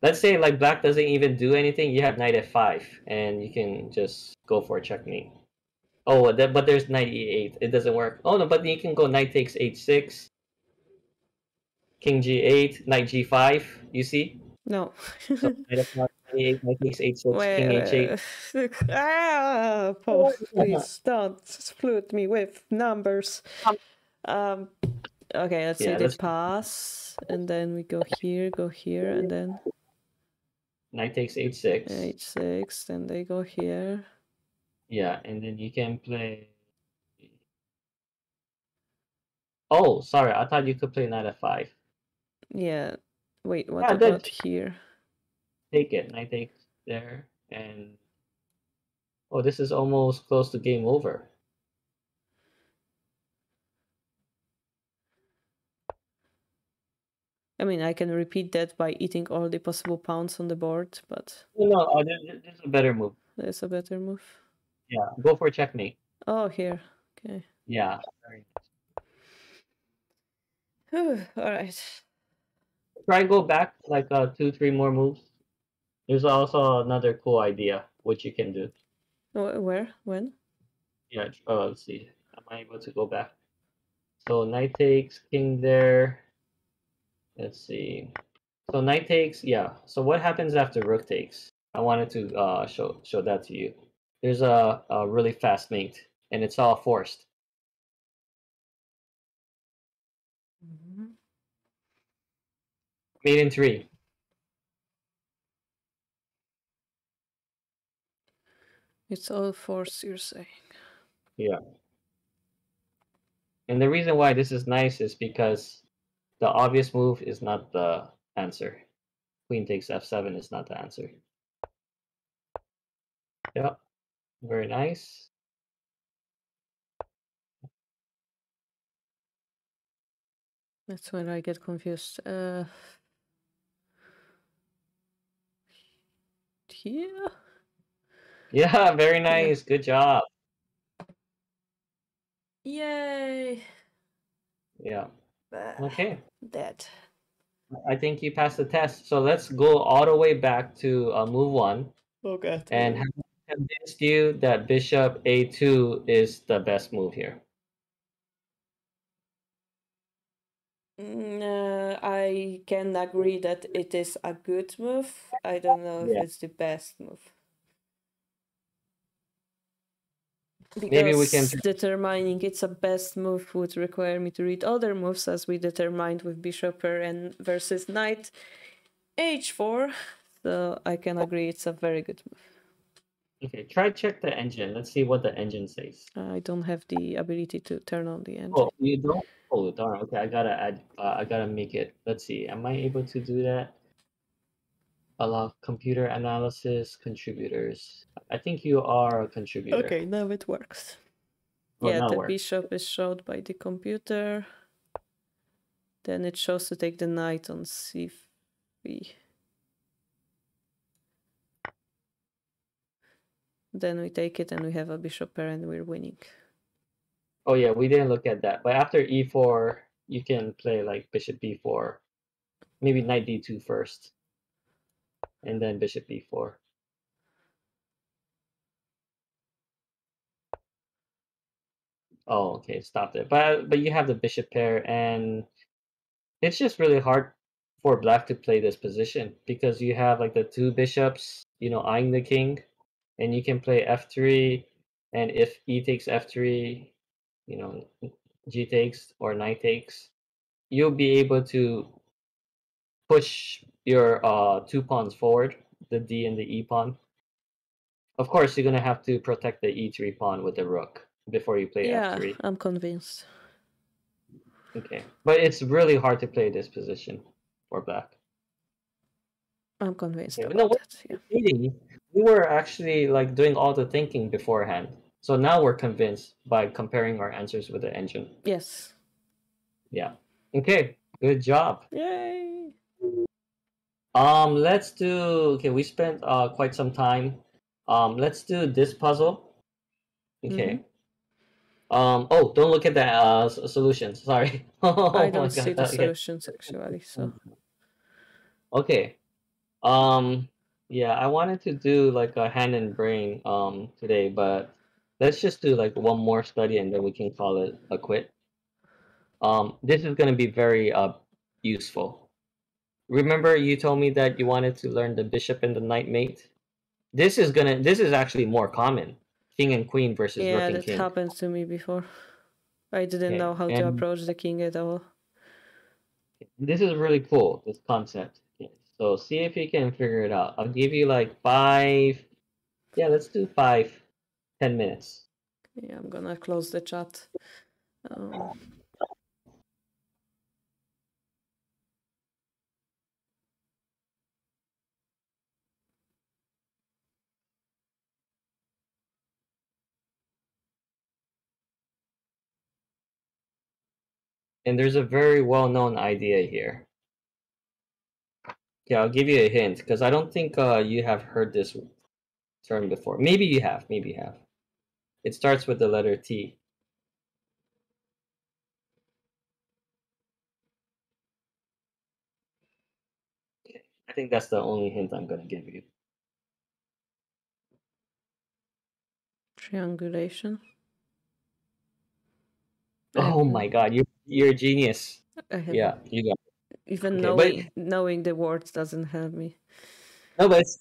Let's say like black doesn't even do anything. You have knight f5, and you can just go for a checkmate. Oh, but there's knight e8. It doesn't work. Oh no, but you can go knight takes h6, king g8, knight g5. You see? No. So knight f5, knight takes h6, king h8. Paul, please don't split me with numbers. Okay, let's say they pass, and then we go here, and then knight takes h6. h6, then they go here. Yeah, and then you can play. Oh, sorry, I thought you could play knight f5. Yeah. Wait, what about here? Take it. Knight takes there, and oh, this is almost close to game over. I mean, I can repeat that by eating all the possible pawns on the board, but no, there's a better move. There's a better move. Yeah, go for checkmate. Oh, here. Okay. Yeah. All right. Try go back like 2-3 more moves. There's also another cool idea which you can do. Where? When? Yeah. Let's see. Am I able to go back? So knight takes king there. Let's see. So knight takes. Yeah. So what happens after rook takes? I wanted to show that to you. There's a really fast mate, and it's all forced. Mate in 3. It's all forced, you're saying. Yeah. And the reason why this is nice is because the obvious move is not the answer. Queen takes f7 is not the answer. Yep. Very nice. That's when I get confused. Here? Yeah, very nice. Yeah. Good job. Yay. Yeah. Okay. Dead. I think you passed the test. So let's go all the way back to move 1 Okay. and have I convinced you that bishop a2 is the best move here. I can agree that it is a good move. I don't know if it's the best move. Maybe we can. Because determining it's a best move would require me to read other moves, as we determined with bishop pair and versus knight h4. So I can agree it's a very good move. Okay, try check the engine. Let's see what the engine says. I don't have the ability to turn on the engine. Oh, you don't? Oh, darn. Okay, I gotta add. I gotta make it. Let's see. Am I able to do that? Allow computer analysis contributors. I think you are a contributor. Okay, now it works. Oh, Yeah, now the it works. bishop is showed by the computer. Then it shows to take the knight on c3. Then we take it and we have a bishop pair and we're winning. Oh yeah, we didn't look at that. But after e4, you can play like bishop b4, maybe knight d2 first, and then bishop b4. Oh, okay, stopped it. But you have the bishop pair, and it's just really hard for black to play this position because you have like the two bishops, eyeing the king, and you can play f3, and if e takes f3, g takes or knight takes, you'll be able to push your 2 pawns forward, the d and the e pawn. Of course, you're gonna have to protect the e3 pawn with the rook before you play f3. I'm convinced. Okay, but it's really hard to play this position for black. I'm convinced Okay, about that. Yeah. We were actually like doing all the thinking beforehand. So now we're convinced by comparing our answers with the engine. Yes. Yeah. Okay. Good job. Yay. Let's do. Okay, we spent quite some time. Let's do this puzzle. Okay. Oh, don't look at the solutions. Sorry. Oh I my don't see God. the Okay. solutions actually. So Okay. Yeah, I wanted to do like a hand and brain today, but let's just do like one more study and then we can call it a quit. This is gonna be very useful. Remember you told me that you wanted to learn the bishop and the knight mate? This is actually more common. King and queen versus rook and that king. happened to me before. I didn't know how to approach the king at all. This is really cool, this concept. Okay, so see if you can figure it out. I'll give you like 5. Yeah, let's do 5, 10 minutes. Yeah, I'm gonna close the chat. And there's a very well-known idea here. Yeah, I'll give you a hint because I don't think you have heard this term before. Maybe you have. Maybe you have. It starts with the letter T. Okay. I think that's the only hint I'm going to give you. Triangulation. Oh my God, you're a genius. Yeah, you got it. Even knowing the words doesn't help me. No, but it's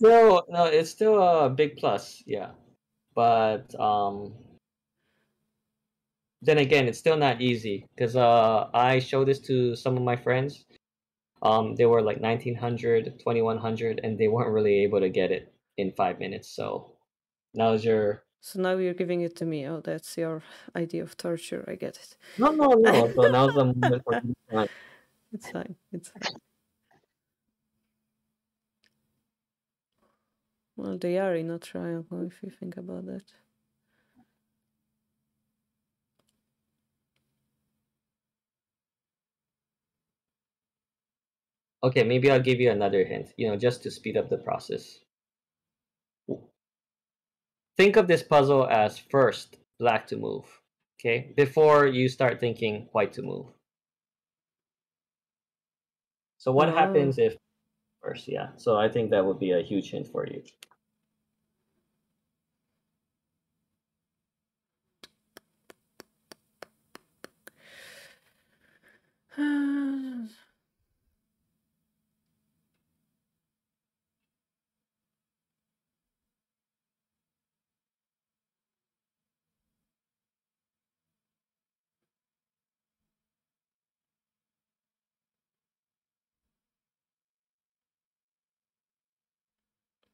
still a big plus. Yeah, but then again, it's still not easy because I showed this to some of my friends. They were like 1900, 2100, and they weren't really able to get it in 5 minutes. So now's your. So now you're giving it to me. Oh, that's your idea of torture. I get it. No. So now's the moment for you to time. It's fine. It's fine. Well, they are in a triangle if you think about that. Okay, maybe I'll give you another hint, just to speed up the process. Think of this puzzle as first black to move, okay? Before you start thinking white to move. So what Oh. happens if first? Yeah. So I think that would be a huge hint for you.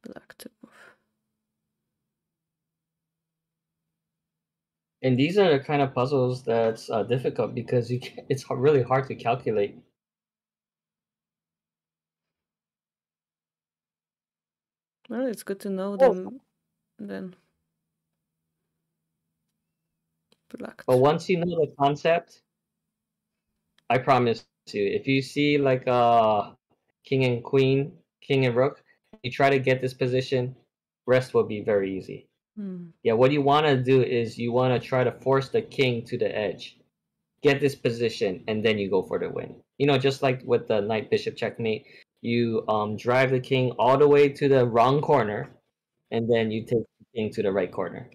Black to move. And these are the kind of puzzles that's difficult because it's really hard to calculate. Well, it's good to know Oh. them then. Black But to. once you know the concept, I promise you, if you see like king and queen, king and rook, you try to get this position, rest will be very easy. Yeah, what you want to do is you want to try to force the king to the edge, get this position, and then you go for the win. You know, just like with the knight bishop checkmate, you drive the king all the way to the wrong corner, and then you take the king to the right corner.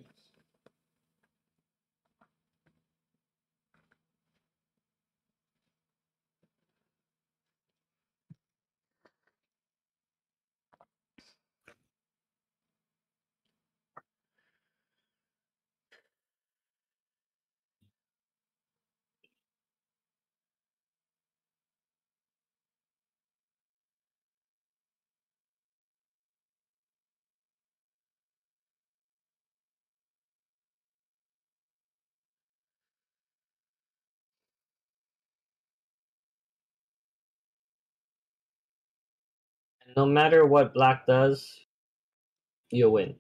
And no matter what black does, you'll win.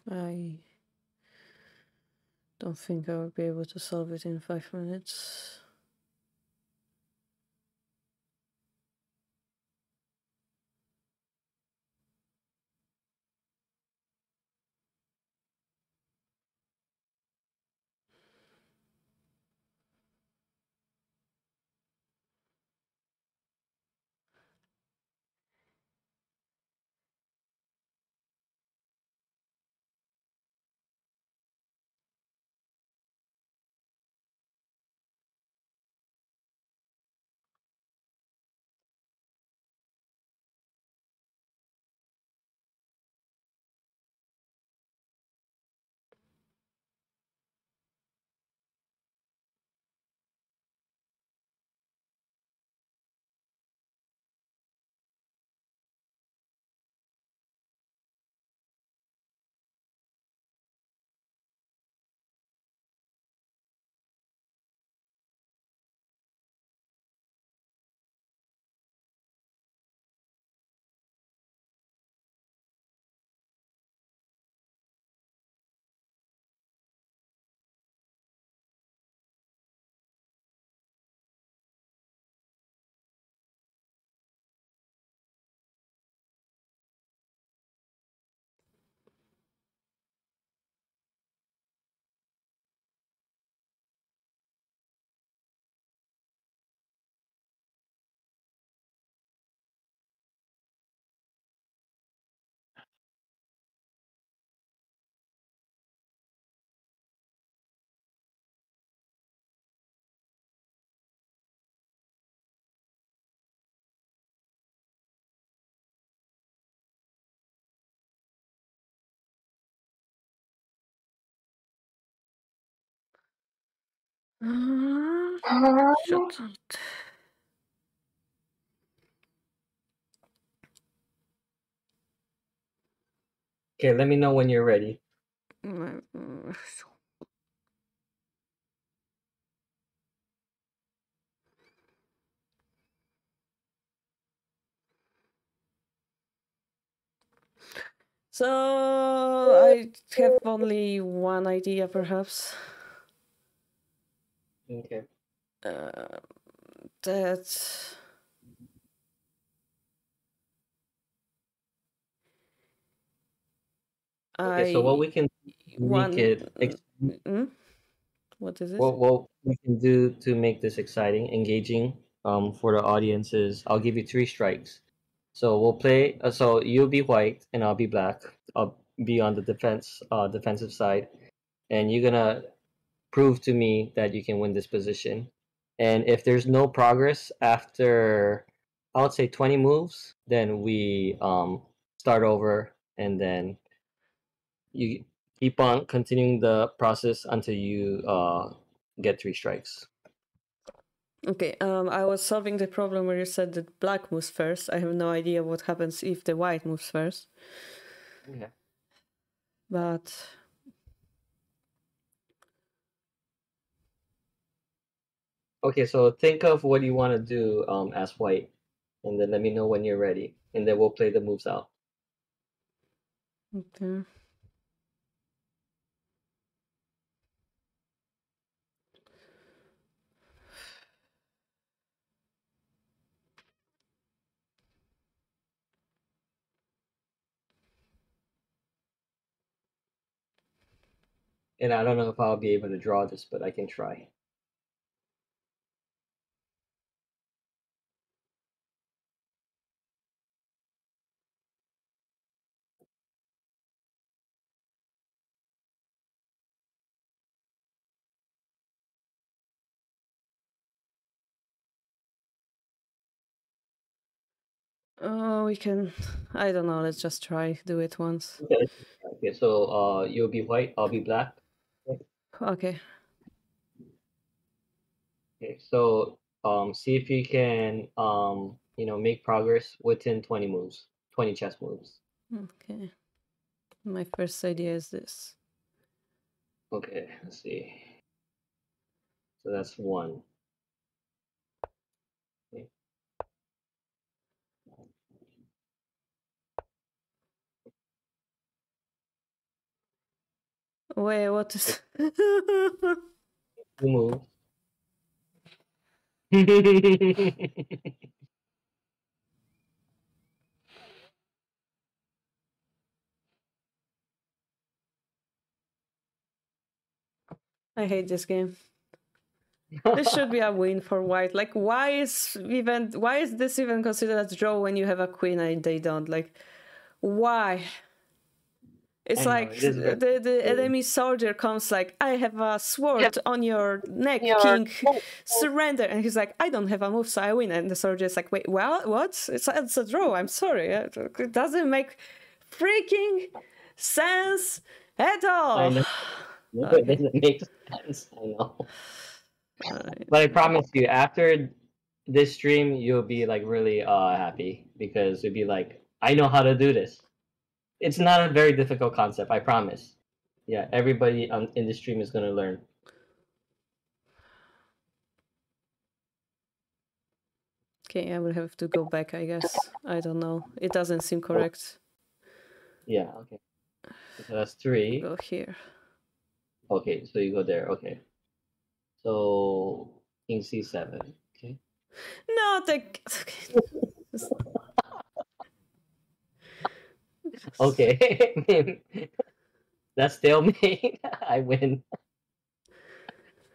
I don't think I will be able to solve it in 5 minutes. Shut up. Okay, let me know when you're ready. So I have only one idea, perhaps. Okay. That Okay, so what we can make one. it What is it? what we can do to make this exciting, engaging, for the audience is I'll give you 3 strikes. So we'll play. So you'll be white and I'll be black. I'll be on the defensive side, and you're gonna prove to me that you can win this position. And if there's no progress after, I would say 20 moves, then we start over, and then you keep on continuing the process until you get 3 strikes. Okay, I was solving the problem where you said that black moves first. I have no idea what happens if the white moves first. Okay. But Okay, so think of what you want to do as white, and then let me know when you're ready, and then we'll play the moves out. okay. And I don't know if I'll be able to draw this, but I can try. Oh, we can. I don't know. Let's just try. Do it once. Okay, okay, so you'll be white, I'll be black. Okay. Okay, so see if you can make progress within 20 moves, 20 chess moves. Okay. My first idea is this. Okay, let's see. So that's one. Okay. Wait, what is? 2 moves. I hate this game. This should be a win for white. Like, why is this even considered a draw when you have a queen and they don't? Like, why? It's like the enemy soldier comes like, I have a sword on your neck, king, surrender. And he's like, I don't have a move, so I win. And the soldier is like, wait, well, what? It's a draw, I'm sorry. It doesn't make freaking sense at all. I know. Okay. It doesn't make sense. I know. Right. But I promise you, after this stream, you'll be like really happy because you'll be like, I know how to do this. It's not a very difficult concept, I promise. Yeah, everybody in the stream is gonna learn. Okay, I will have to go back, I guess. I don't know. It doesn't seem correct. Yeah, okay. So that's 3. Go here. Okay, so you go there. Okay. So king c7. Okay. No, Okay. That's stalemate. I win.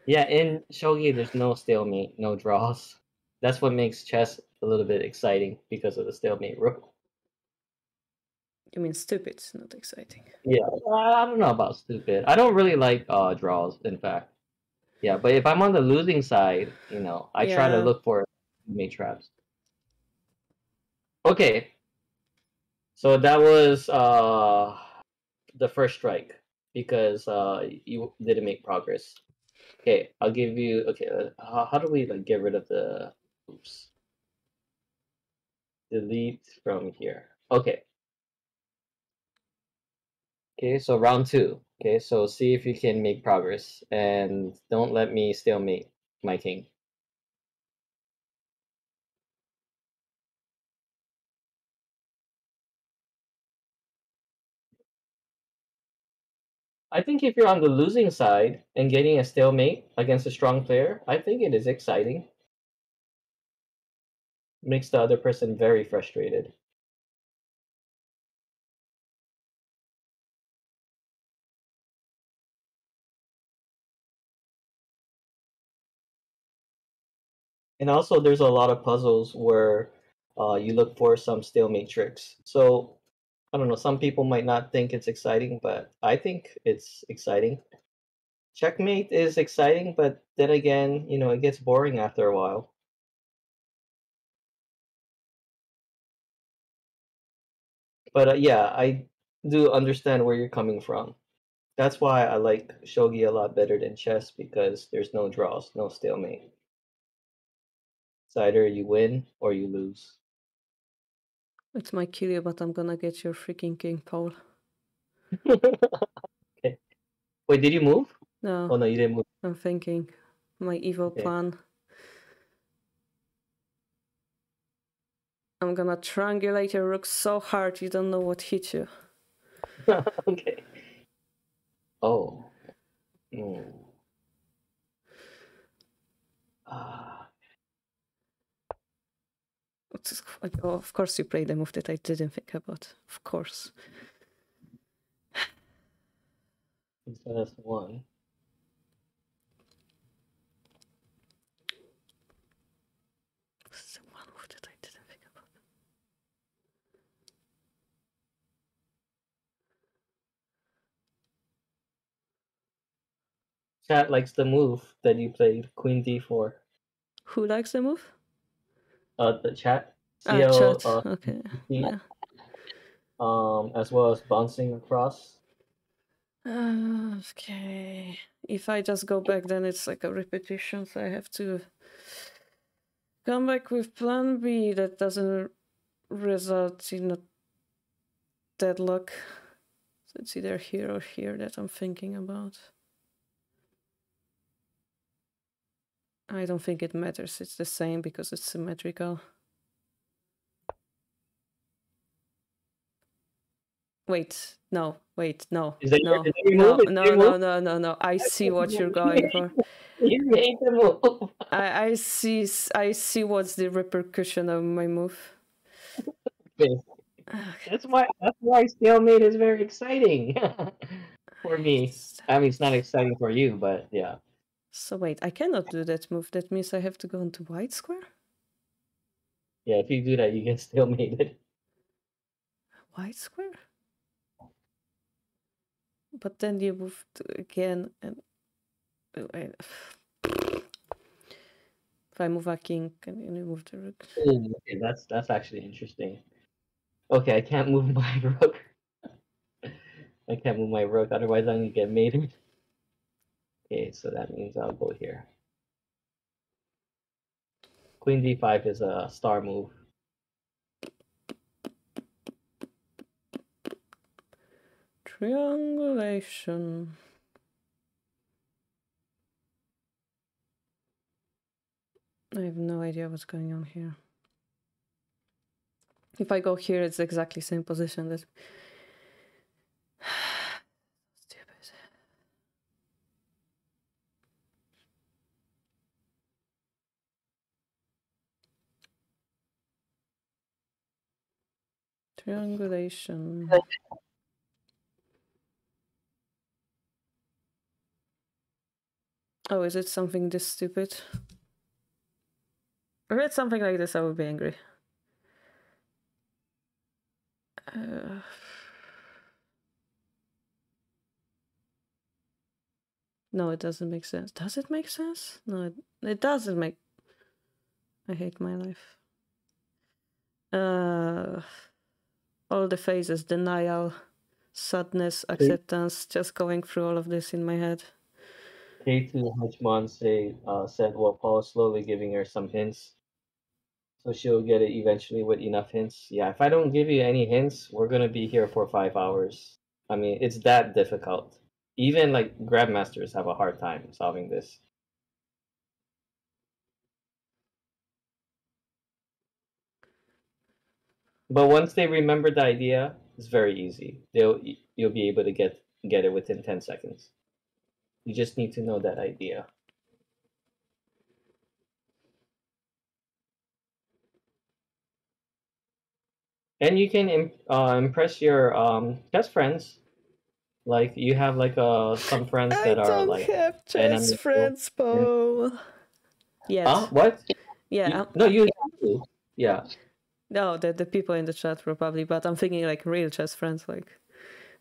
Yeah, in shogi, there's no stalemate, no draws. That's what makes chess a little bit exciting because of the stalemate rule. You mean stupid, not exciting. Yeah, I don't know about stupid. I don't really like draws, in fact. Yeah, but if I'm on the losing side, I try to Yeah. look for mate traps. Okay, so that was the first strike because you didn't make progress. Okay, I'll give you. Okay, how do we like get rid of the? Oops. Delete from here. Okay. Okay, so round two. Okay, so see if you can make progress and don't let me stalemate my king. I think if you're on the losing side and getting a stalemate against a strong player, I think it is exciting. Makes the other person very frustrated. And also, there's a lot of puzzles where you look for some stalemate tricks. So, I don't know, some people might not think it's exciting, but I think it's exciting. Checkmate is exciting, but then again, it gets boring after a while. But yeah, I do understand where you're coming from. That's why I like shogi a lot better than chess because there's no draws, no stalemate. It's either you win or you lose. It's my kill you, but I'm gonna get your freaking king, Paul. Okay. Wait, did you move? No. Oh no, you didn't move. I'm thinking. My evil Okay. plan. I'm gonna triangulate your rook so hard you don't know what hit you. Okay. Oh. Mm. Ah. Oh, of course you played the move that I didn't think about. Of course. So that's one. What's the one move that I didn't think about? Chat likes the move that you played, Queen D4. Who likes the move? The chat. Ah, CL chat. Okay. Yeah. As well as bouncing across. Okay. If I just go back, then it's like a repetition, so I have to come back with plan B that doesn't result in a deadlock. So it's either here or here that I'm thinking about. I don't think it matters. It's the same because it's symmetrical. Wait, no, no, Is that no, your no, move? Is that no, your no, move? no, no, no. I see what you're going for. You made the move. I see what's the repercussion of my move. Okay. That's why stalemate is very exciting for me. I mean, it's not exciting for you, but yeah. So wait, I cannot do that move. That means I have to go into white square? Yeah, if you do that, you get stalemated. White square? But then you move again and... Wait. If I move a king, can you move the rook? Ooh, okay, that's actually interesting. Okay, I can't move my rook. I can't move my rook, otherwise I'm gonna get mated. Okay, so that means I'll go here. Queen d5 is a star move. Triangulation. I have no idea what's going on here. If I go here, it's exactly same position. That stupid. Triangulation. Oh, is it something this stupid? If it's something like this, I would be angry. No, it doesn't make sense. Does it make sense? No, it doesn't make... I hate my life. All the phases, denial, sadness, acceptance, just going through all of this in my head. K2 Hachimon said, well, Paul's slowly giving her some hints, so she'll get it eventually with enough hints. Yeah, if I don't give you any hints, we're gonna be here for 5 hours. I mean, it's that difficult. Even like grandmasters have a hard time solving this. But once they remember the idea, it's very easy. You'll be able to get it within 10 seconds. You just need to know that idea. And you can impress your chess friends. Like you have like some friends I that are don't like have chess enemy. friends, Paul. Yes. What? Yeah. No, you do. Yeah. No, the people in the chat probably, but I'm thinking like real chess friends. Like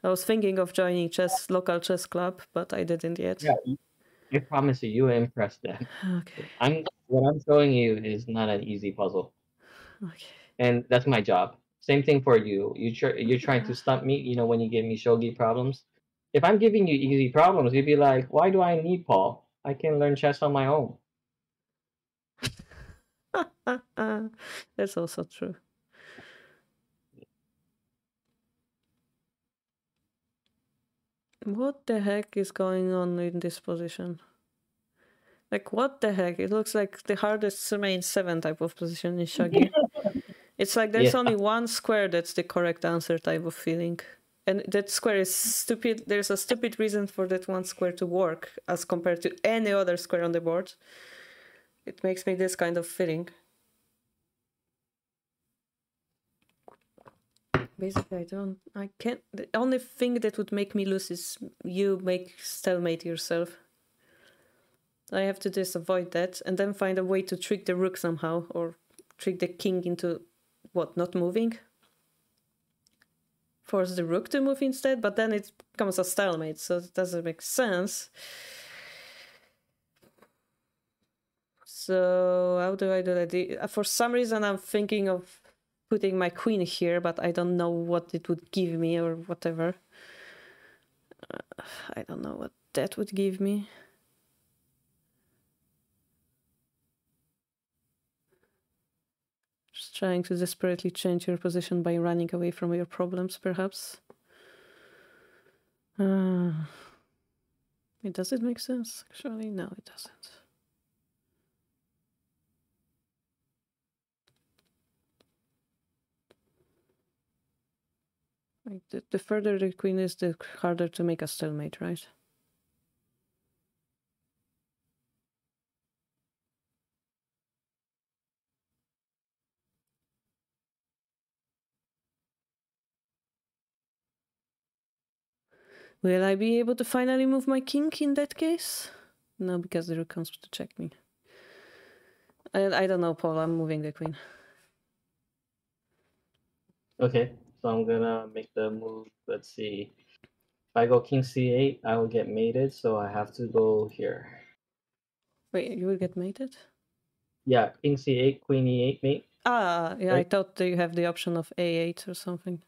I was thinking of joining local chess club, but I didn't yet. Yeah. I promise you, you will impress them. Okay. What I'm showing you is not an easy puzzle, Okay. and that's my job. Same thing for you. You're trying to stump me. You know when you give me shogi problems. If I'm giving you easy problems, you'd be like, "Why do I need Paul? I can learn chess on my own." That's also true. What the heck is going on in this position? Like, what the heck? It looks like the hardest remain 7 type of position in Shogi. It's like there's Yeah. only one square that's the correct answer type of feeling. And that square is stupid. There's a stupid reason for that one square to work as compared to any other square on the board. It makes me this kind of feeling. Basically, I can't. The only thing that would make me lose is you make stalemate yourself. I have to just avoid that and then find a way to trick the rook somehow or trick the king into what, not moving? Force the rook to move instead, but then it becomes a stalemate, so it doesn't make sense. So how do I do that? For some reason I'm thinking of putting my queen here, but I don't know what it would give me or whatever. I don't know what that would give me. Just trying to desperately change your position by running away from your problems, perhaps. Does it make sense? Actually, no, it doesn't. Like the further the queen is, the harder to make a stalemate, right? Will I be able to finally move my king in that case? No, because the rook comes to check me. I don't know, Paul. I'm moving the queen. Okay, so I'm gonna make the move. Let's see. If I go king c8, I will get mated, so I have to go here. Wait, you will get mated? Yeah, king c8, queen e8 mate. Ah, yeah, Right? I thought that you have the option of a8 or something.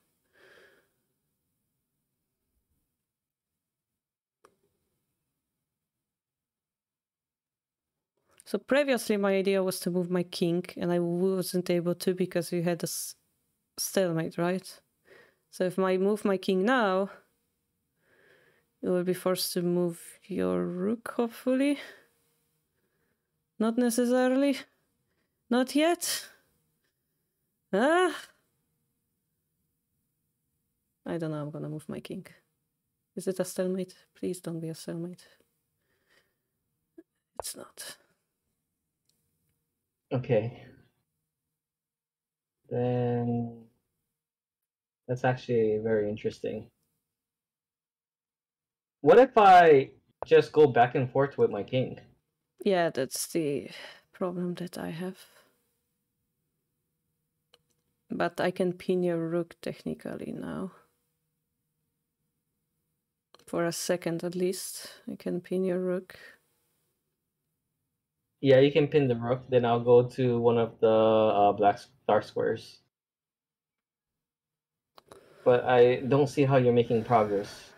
So previously my idea was to move my king, and I wasn't able to because you had a stalemate, right? So if I move my king now, you will be forced to move your rook, hopefully. Not necessarily. Not yet. Ah! I don't know, I'm gonna move my king. Is it a stalemate? Please don't be a stalemate. It's not. Okay. Then that's actually very interesting. What if I just go back and forth with my king? Yeah, that's the problem that I have. But I can pin your rook technically now. For a second at least, I can pin your rook. Yeah, you can pin the rook. Then I'll go to one of the black dark squares. But I don't see how you're making progress.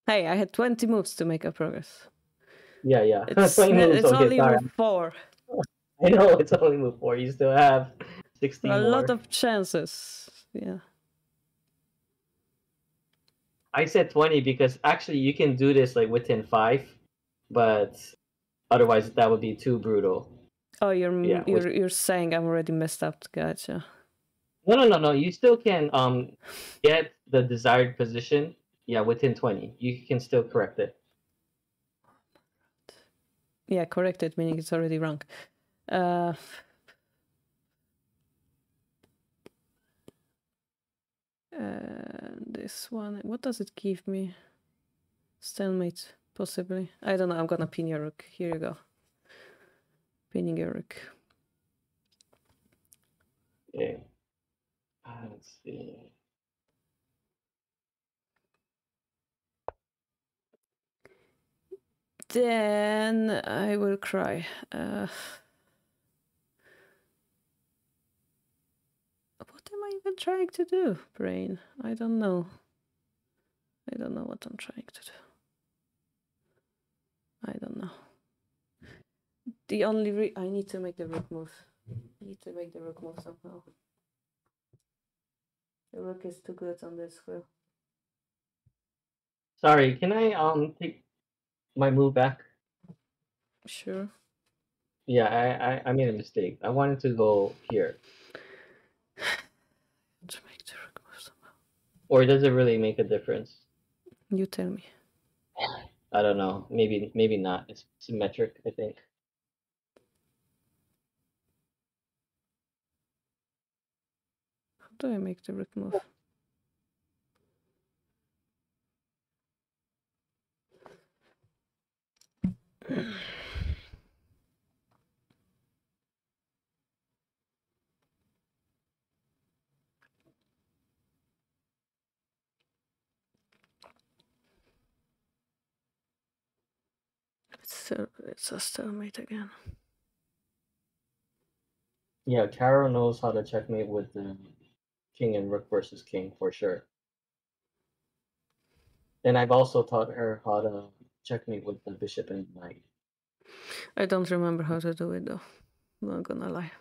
Hey, I had 20 moves to make a progress. Yeah. It's, 20 moves. it's Okay, only sorry. move 4. I know it's only move 4. You still have 60 A more. lot of chances. Yeah. I said 20 because actually you can do this like within 5, but otherwise that would be too brutal. Oh, Yeah, you're saying I'm already messed up. Gotcha. No. You still can get the desired position. Yeah, within 20. You can still correct it. Yeah, corrected, meaning it's already wrong. This one, what does it give me? Stalemate, possibly. I don't know. I'm gonna pin your rook. Here you go. Pinning your rook. Okay. Let's see. Then I will cry. What am I even trying to do, brain? I don't know. I don't know what I'm trying to do. I don't know. The only I need to make the rook move. I need to make the rook move somehow. The rook is too good on this square. Sorry, can I take my move back? Sure. Yeah, I made a mistake. I wanted to go here. To make the rook move somehow. Or does it really make a difference? You tell me. I don't know. Maybe not. It's symmetric, I think. How do I make the rook move? It's a stalemate again. Yeah, Caro knows how to checkmate with the king and rook versus king for sure. And I've also taught her how to checkmate with the bishop and knight. I don't remember how to do it though. Not gonna lie.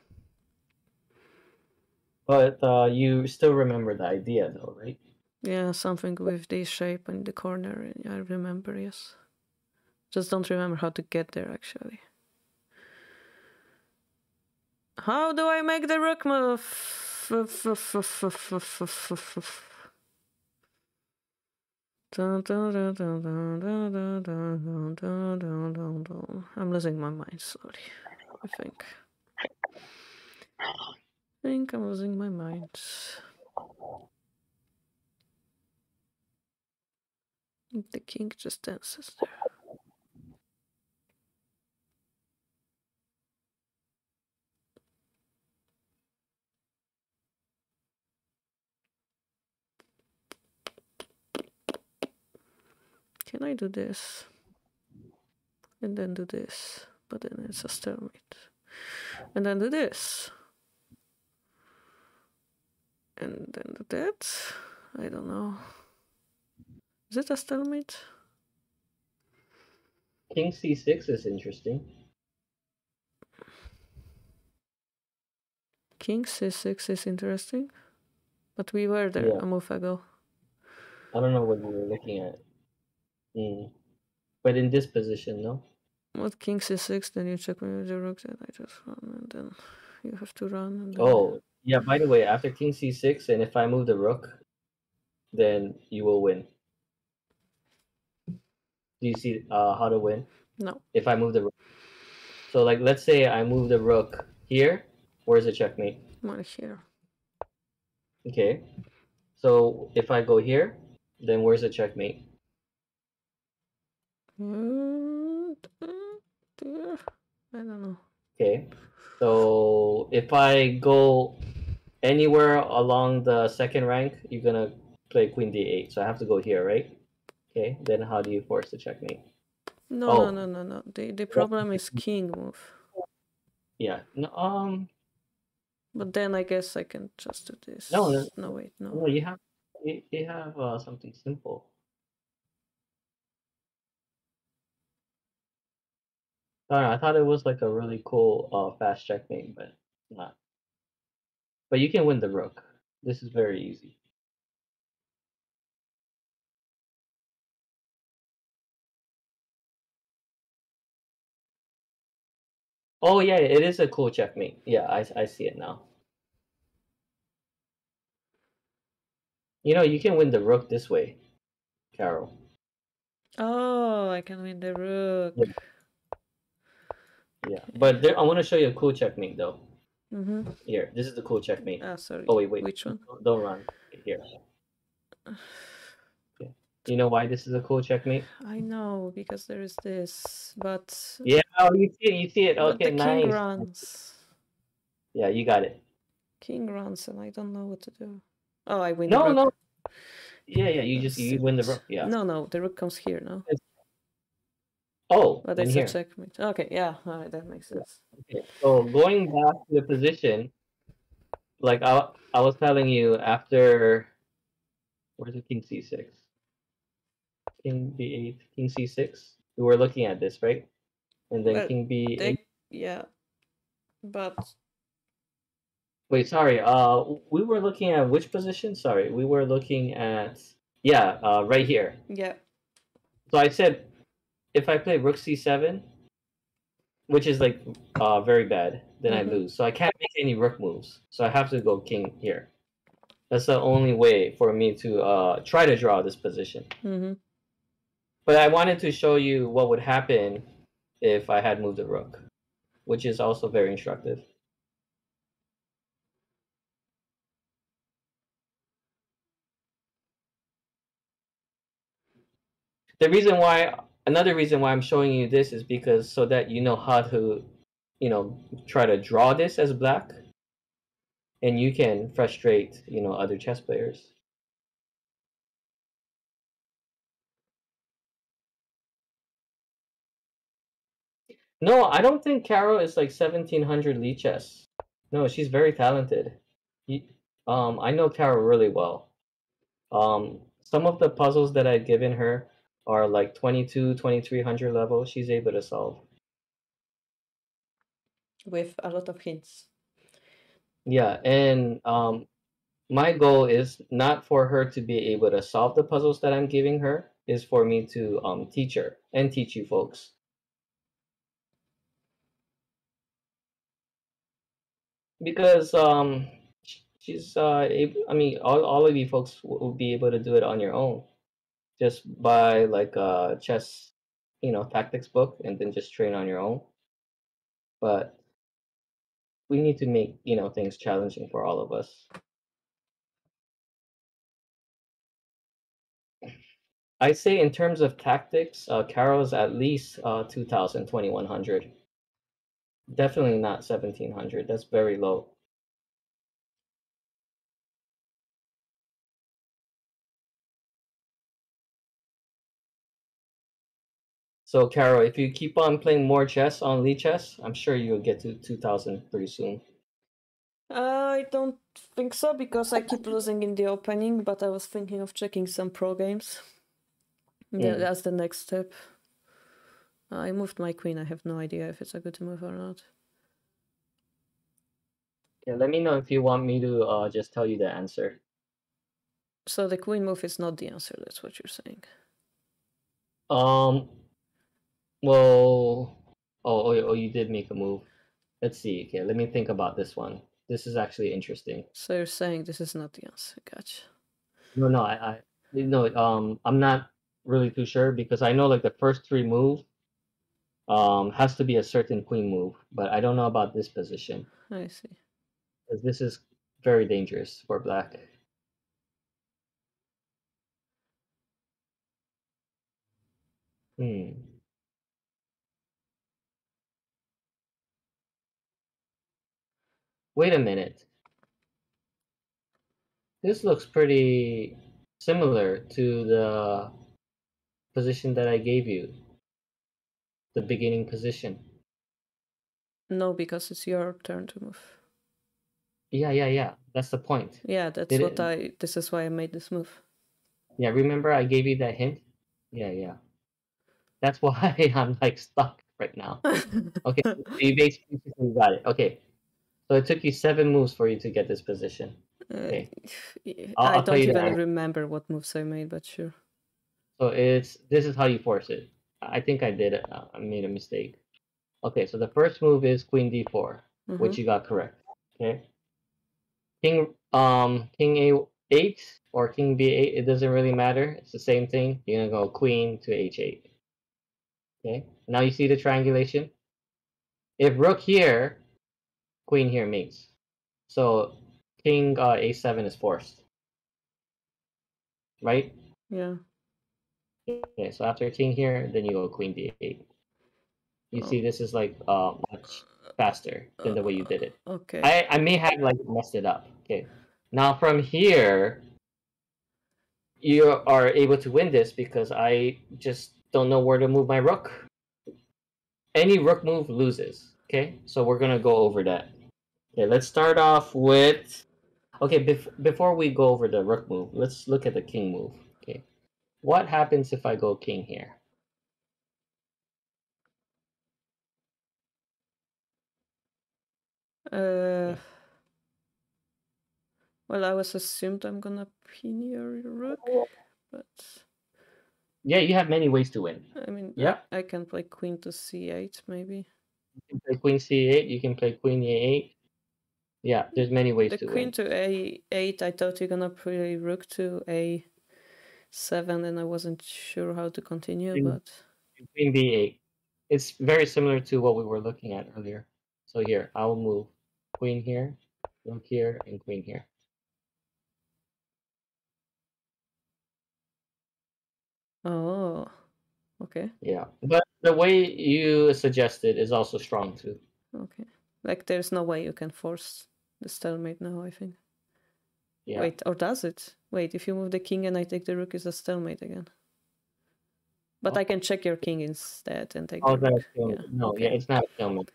But you still remember the idea though, right? Yeah, something with this shape in the corner. I remember, yes. Just don't remember how to get there actually. How do I make the rook move? I'm losing my mind slowly. I think I'm losing my mind. The king just dances there. Can I do this? And then do this. But then it's a stalemate. And then do this. And then do that. I don't know. Is it a stalemate? King c6 is interesting. King c6 is interesting. But we were there a move ago. I don't know what you were looking at. But in this position, no? What king c6, then you check me with the rook, then I just run, and then you have to run. And then Oh, yeah, by the way, after king c6, and if I move the rook, then you will win. Do you see how to win? No. If I move the rook. So, like, let's say I move the rook here. Where's the checkmate? More here. Okay. So, if I go here, then where's the checkmate? There. I don't know. Okay. So, if I go anywhere along the second rank, you're gonna play queen d8. So I have to go here, right? Okay. Then how do you force the checkmate? No. The problem is king move. Yeah. No. But then I guess I can just do this. No. No, wait, no. No. You have something simple. I don't know, I thought it was like a really cool fast checkmate, but it's not. But you can win the rook. This is very easy. Oh yeah, it is a cool checkmate. Yeah, I see it now. You know, you can win the rook this way, Carol. Oh, I can win the rook. Yeah. Yeah, but I want to show you a cool checkmate though. Mm-hmm. Here, this is the cool checkmate. Ah, sorry. Oh wait, Which one? don't run. Here. Yeah. You know why this is a cool checkmate? I know, because there is this, but Yeah, oh, you see it, you see it. but Okay, the king nice. runs. Yeah, you got it. King runs, and I don't know what to do. Oh, I win No, the rook. no. Yeah, you That's you win the it. rook. Yeah. No, the rook comes here now. Oh, But in it's here. a checkmate. Okay, yeah, all right, that makes sense. Okay. So going back to the position, like I was telling you after, where's the king c6? King b8, king c6. We were looking at this, right? And then Well, king b8. yeah, but Wait, sorry. We were looking at which position? Sorry, we were looking at, yeah, right here. yeah. So I said if I play rook c7, which is like very bad, then I lose. So I can't make any rook moves. So I have to go king here. That's the only way for me to try to draw this position. But I wanted to show you what would happen if I had moved the rook, which is also very instructive. Another reason why I'm showing you this is because so that you know how to, try to draw this as black, and you can frustrate, other chess players. No, I don't think Carol is like 1700 Lee chess. No, she's very talented. I know Carol really well. Some of the puzzles that I've given her are like 2300 level. She's able to solve. With a lot of hints. Yeah, and my goal is not for her to be able to solve the puzzles that I'm giving her, is for me to teach her and teach you folks. Because she's I mean all of you folks will be able to do it on your own, just buy like a chess tactics book and then just train on your own. But we need to make things challenging for all of us. I'd say in terms of tactics, Carol's at least 2000, 2100. Definitely not 1700. That's very low. So, Carol, if you keep on playing more chess on Lee Chess, I'm sure you'll get to 2000 pretty soon. I don't think so, because I keep losing in the opening, but I was thinking of checking some pro games. That's the next step. I moved my queen. I have no idea if it's a good move or not. Yeah, let me know if you want me to just tell you the answer. So the queen move is not the answer, that's what you're saying. Well, oh, you did make a move. Let's see. Okay, let me think about this one. This is actually interesting. So you're saying this is not the answer. Gotcha. No, I'm not really too sure because I know like the first three moves has to be a certain queen move, but I don't know about this position. I see. Because this is very dangerous for black. Wait a minute. This looks pretty similar to the position that I gave you. The beginning position. No, because it's your turn to move. Yeah. That's the point. Yeah, this is why I made this move. Yeah, remember I gave you that hint? Yeah. That's why I'm like stuck. right now. Okay, so you basically got it. Okay, so it took you 7 moves for you to get this position. Okay, I I'll tell don't you even that. remember what moves I made, but sure. So this is how you force it. I think I did it. I made a mistake. Okay, so the first move is Queen D4, which you got correct. Okay, King A8 or King B8. It doesn't really matter. It's the same thing. You're gonna go Queen to H8. Okay, now you see the triangulation. If Rook here, Queen here mates. So King A7 is forced, right? Yeah. Okay, so after King here, then you go Queen D8. You see, this is like much faster than the way you did it. Okay. I may have like messed it up. Okay, now from here, you are able to win this because I just don't know where to move my rook. Any rook move loses. Okay, so we're gonna go over that. Okay, let's start off with. Okay, before we go over the rook move, let's look at the king move. Okay, what happens if I go king here? Well, I was assumed I'm gonna pin your rook, but Yeah, you have many ways to win. I mean, Yeah, I can play queen to c8 maybe. you can play queen c8. You can play queen e8. Yeah, there's many ways The to queen win. to a8. I thought you're gonna play rook to a7, and I wasn't sure how to continue. But Queen b8. It's very similar to what we were looking at earlier. So here, I will move queen here, rook here, and queen here. oh, okay. Yeah, but the way you suggested is also strong too. Okay, like there's no way you can force the stalemate now, I think. Yeah. Wait, or does it? Wait, if you move the king and I take the rook, is a stalemate again. But I can check your king instead and take the rook. Yeah. No, Okay. yeah, it's not a stalemate.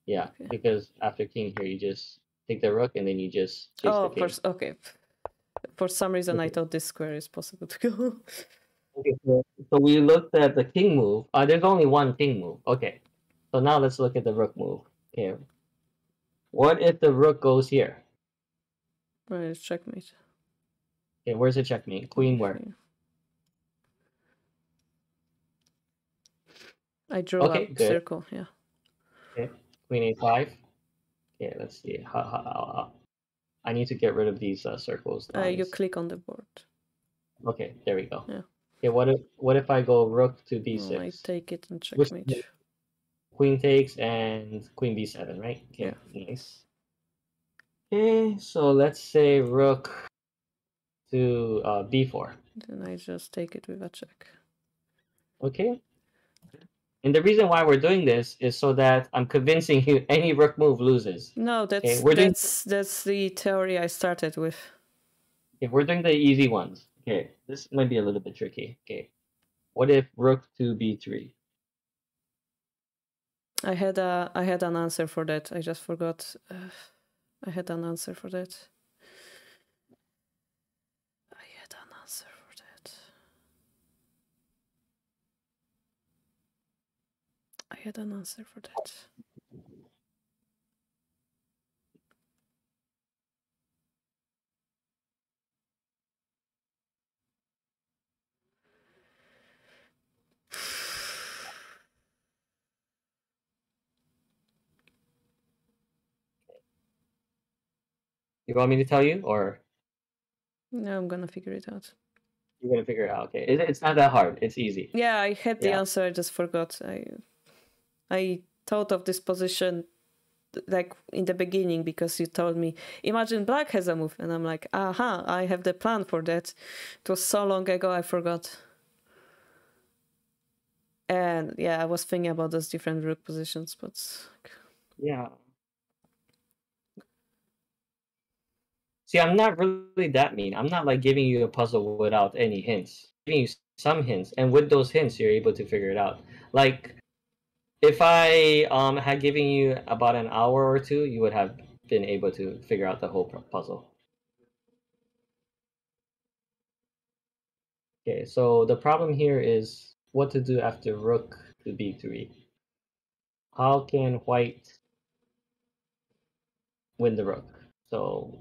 Yeah, Okay. because after king here, you just take the rook and then you just chase the king. Okay. For some reason, I thought this square is possible to go. Okay, so we looked at the king move. There's only one king move. Okay, so now let's look at the rook move. Okay, what if the rook goes here? Right, it's checkmate. Okay, where's the checkmate? Queen where? I drew Okay, a good. circle, yeah. Okay, queen a5. Okay, let's see. I need to get rid of these circles. You click on the board. Okay, there we go. Yeah. Okay, what if I go rook to b6? I take it and checkmate. Queen takes and queen b7, right? Okay, yeah. Nice. Okay, so let's say rook to b4. Then I just take it with a check. Okay. And the reason why we're doing this is so that I'm convincing you any rook move loses. No, that's okay, that's the theory I started with. Okay, we're doing the easy ones. Okay, this might be a little bit tricky. Okay, what if rook to b3? I had an answer for that. I just forgot. I had an answer for that. I had an answer for that. You want me to tell you, or No, I'm gonna figure it out. you're gonna figure it out? Okay, it's not that hard. It's easy. Yeah, I had the answer. I just forgot. I thought of this position like in the beginning because you told me, imagine black has a move, and I'm like, aha, I have the plan for that. It was so long ago, I forgot. And yeah, I was thinking about those different rook positions, but yeah. See, I'm not really that mean. I'm not like giving you a puzzle without any hints. I'm giving you some hints, and with those hints, you're able to figure it out. Like, if I had given you about an hour or two, you would have been able to figure out the whole puzzle. Okay, so the problem here is what to do after rook to b3. how can white win the rook? So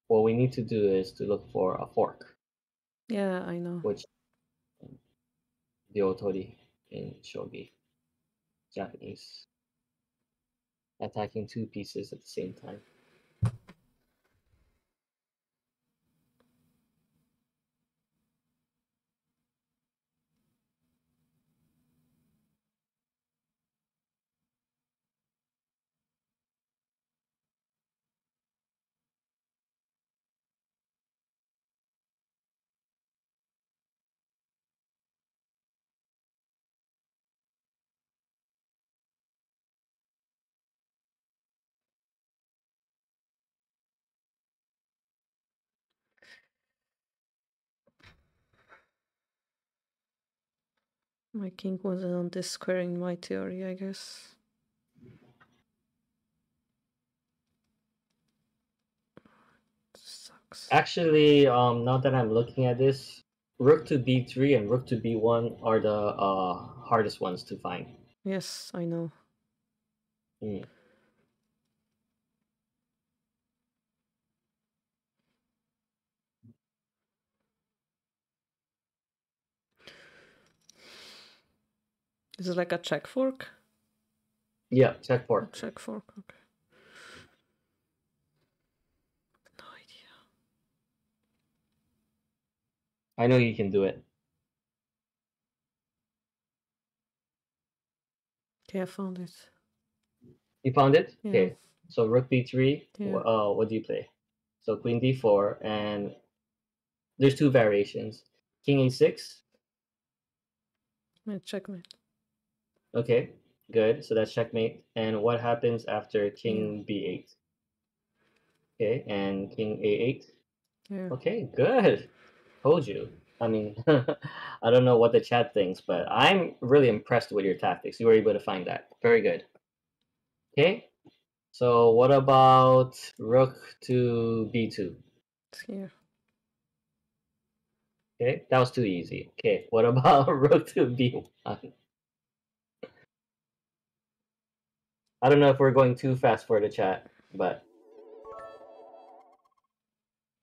what we need to do is to look for a fork, Yeah, I know. which the otori in shogi, Japanese, attacking two pieces at the same time. My king wasn't on this square in my theory, I guess. Sucks. Actually, now that I'm looking at this, rook to b3 and rook to b1 are the hardest ones to find. Yes, I know. Mm. Is it like a check fork? Yeah, check fork. Check fork, okay. No idea. I know you can do it. Okay, I found it. You found it? Yeah. Okay. So rook b3, Yeah. what do you play? So queen d4, and there's two variations. King a6. Yeah, checkmate. Okay, good. So that's checkmate. And what happens after king b8? Okay, and king a8. Yeah. Okay, good. Told you. I mean, I don't know what the chat thinks, but I'm really impressed with your tactics. You were able to find that. Very good. Okay, so what about rook to b2? It's here. Okay, that was too easy. Okay, what about rook to b1? I don't know if we're going too fast for the chat, but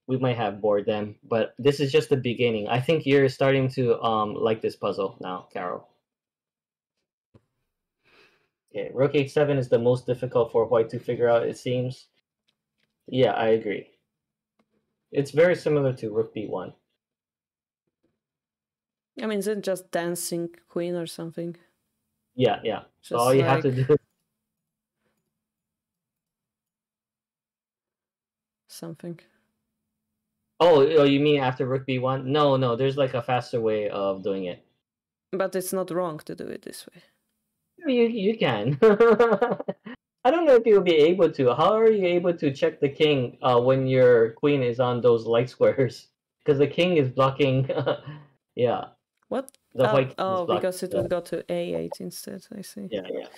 we might have bored them. But this is just the beginning. I think you're starting to like this puzzle now, Carol. Okay, rook h7 is the most difficult for white to figure out, it seems. Yeah, I agree. It's very similar to rook b1. I mean, is it just dancing queen or something? Yeah, yeah. So Just all you have to like do is something. oh, you mean after rook b1? No, no, there's like a faster way of doing it. But it's not wrong to do it this way. You can. I don't know if you'll be able to. How are you able to check the king when your queen is on those light squares? Because the king is blocking. Yeah, What? the white king is Oh, blocking. because it would go to a8 instead, I see. Yeah, yeah.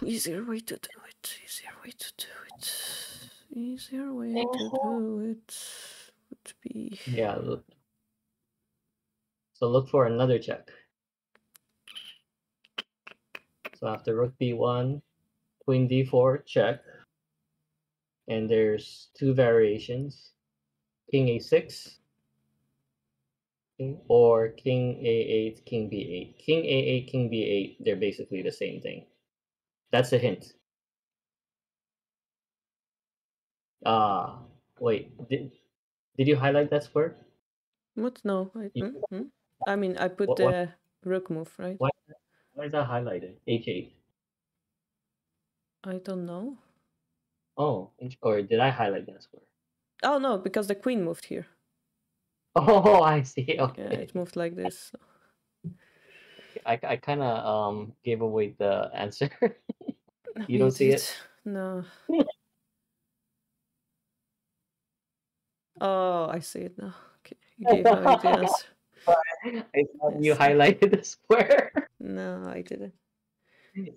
Easier way to do it. Easier way to do it. Easier way to do it would be. Yeah. So look for another check. So after rook b1, queen d4, check. And there's two variations. King a6, okay, or king a8, king b8. King a8, king b8, they're basically the same thing. That's a hint. Wait, did you highlight that square? What? No. I mean, I put What, the rook move, right? why is that highlighted? H8. I don't know. Oh, or did I highlight that square? Oh, no, because the queen moved here. Oh, I see. Okay. Yeah, it moved like this. So. I kind of gave away the answer. You You don't see did? it? No. Oh, I see it now. Okay, you gave away the answer. I thought you highlighted the square. No, I didn't.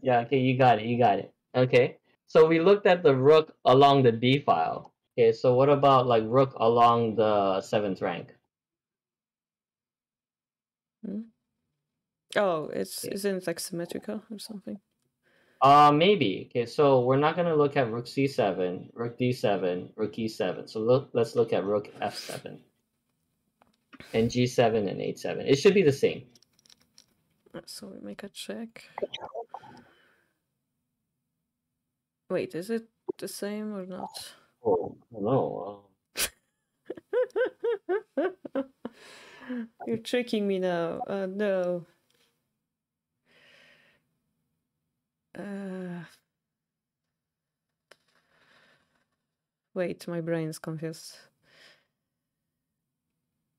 Yeah, okay, you got it. You got it. Okay. So we looked at the rook along the d file. Okay, so what about like rook along the 7th rank? Oh, isn't it like symmetrical or something? Maybe. Okay, so we're not gonna look at rook c7, rook d7, rook e7. So let's look at rook f7 and g7 and h7. It should be the same. So we make a check. Wait, is it the same or not? Oh no. You're tricking me now. No. Wait, my brain's confused.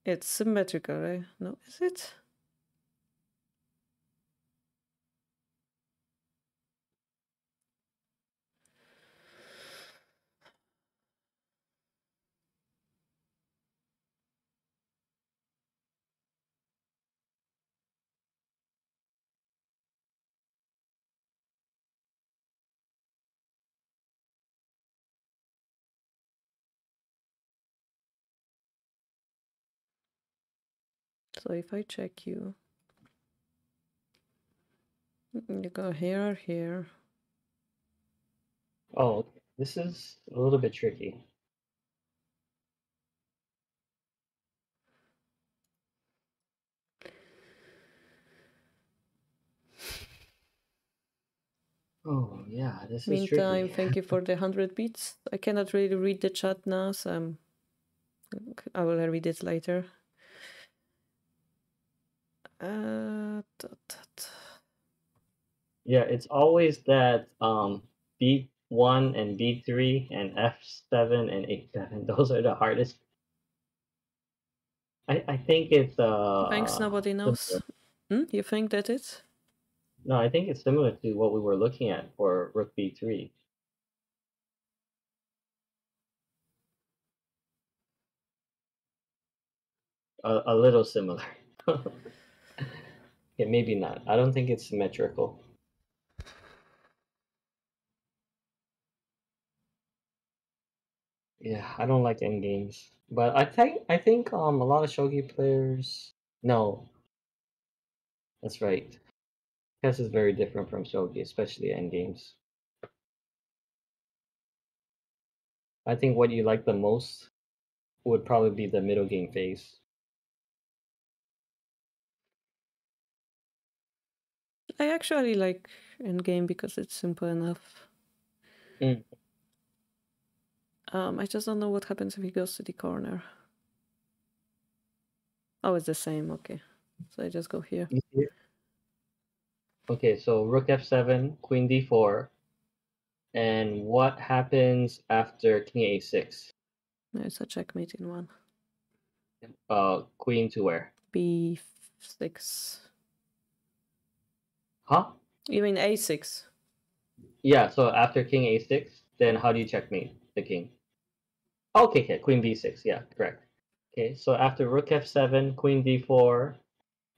It's symmetrical, right? No, is it? So if I check you, you go here or here. Oh, this is a little bit tricky. Oh yeah, this is Meantime, tricky. thank you for the 100 bits. I cannot really read the chat now, so I will read it later. Yeah, it's always that B1 and B3 and F7 and H7. Those are the hardest. I think it's Thanks, nobody knows. You think that it's? No, I think it's similar to what we were looking at for rook B3. A little similar. Yeah, maybe not. I don't think it's symmetrical. Yeah, I don't like endgames. But I think a lot of shogi players. No, that's right. Chess is very different from shogi, especially endgames. I think what you like the most would probably be the middle game phase. I actually like endgame because it's simple enough. Mm. I just don't know what happens if he goes to the corner. Oh, it's the same. Okay, so I just go here. Okay, so rook f7, queen d4, and what happens after king a6? No, it's a checkmate in one. Queen to where? B6. Huh? You mean A6? Yeah, so after king a6, then how do you checkmate the king? Okay, okay, queen b6, yeah, correct. Okay, so after rook f7, queen d4,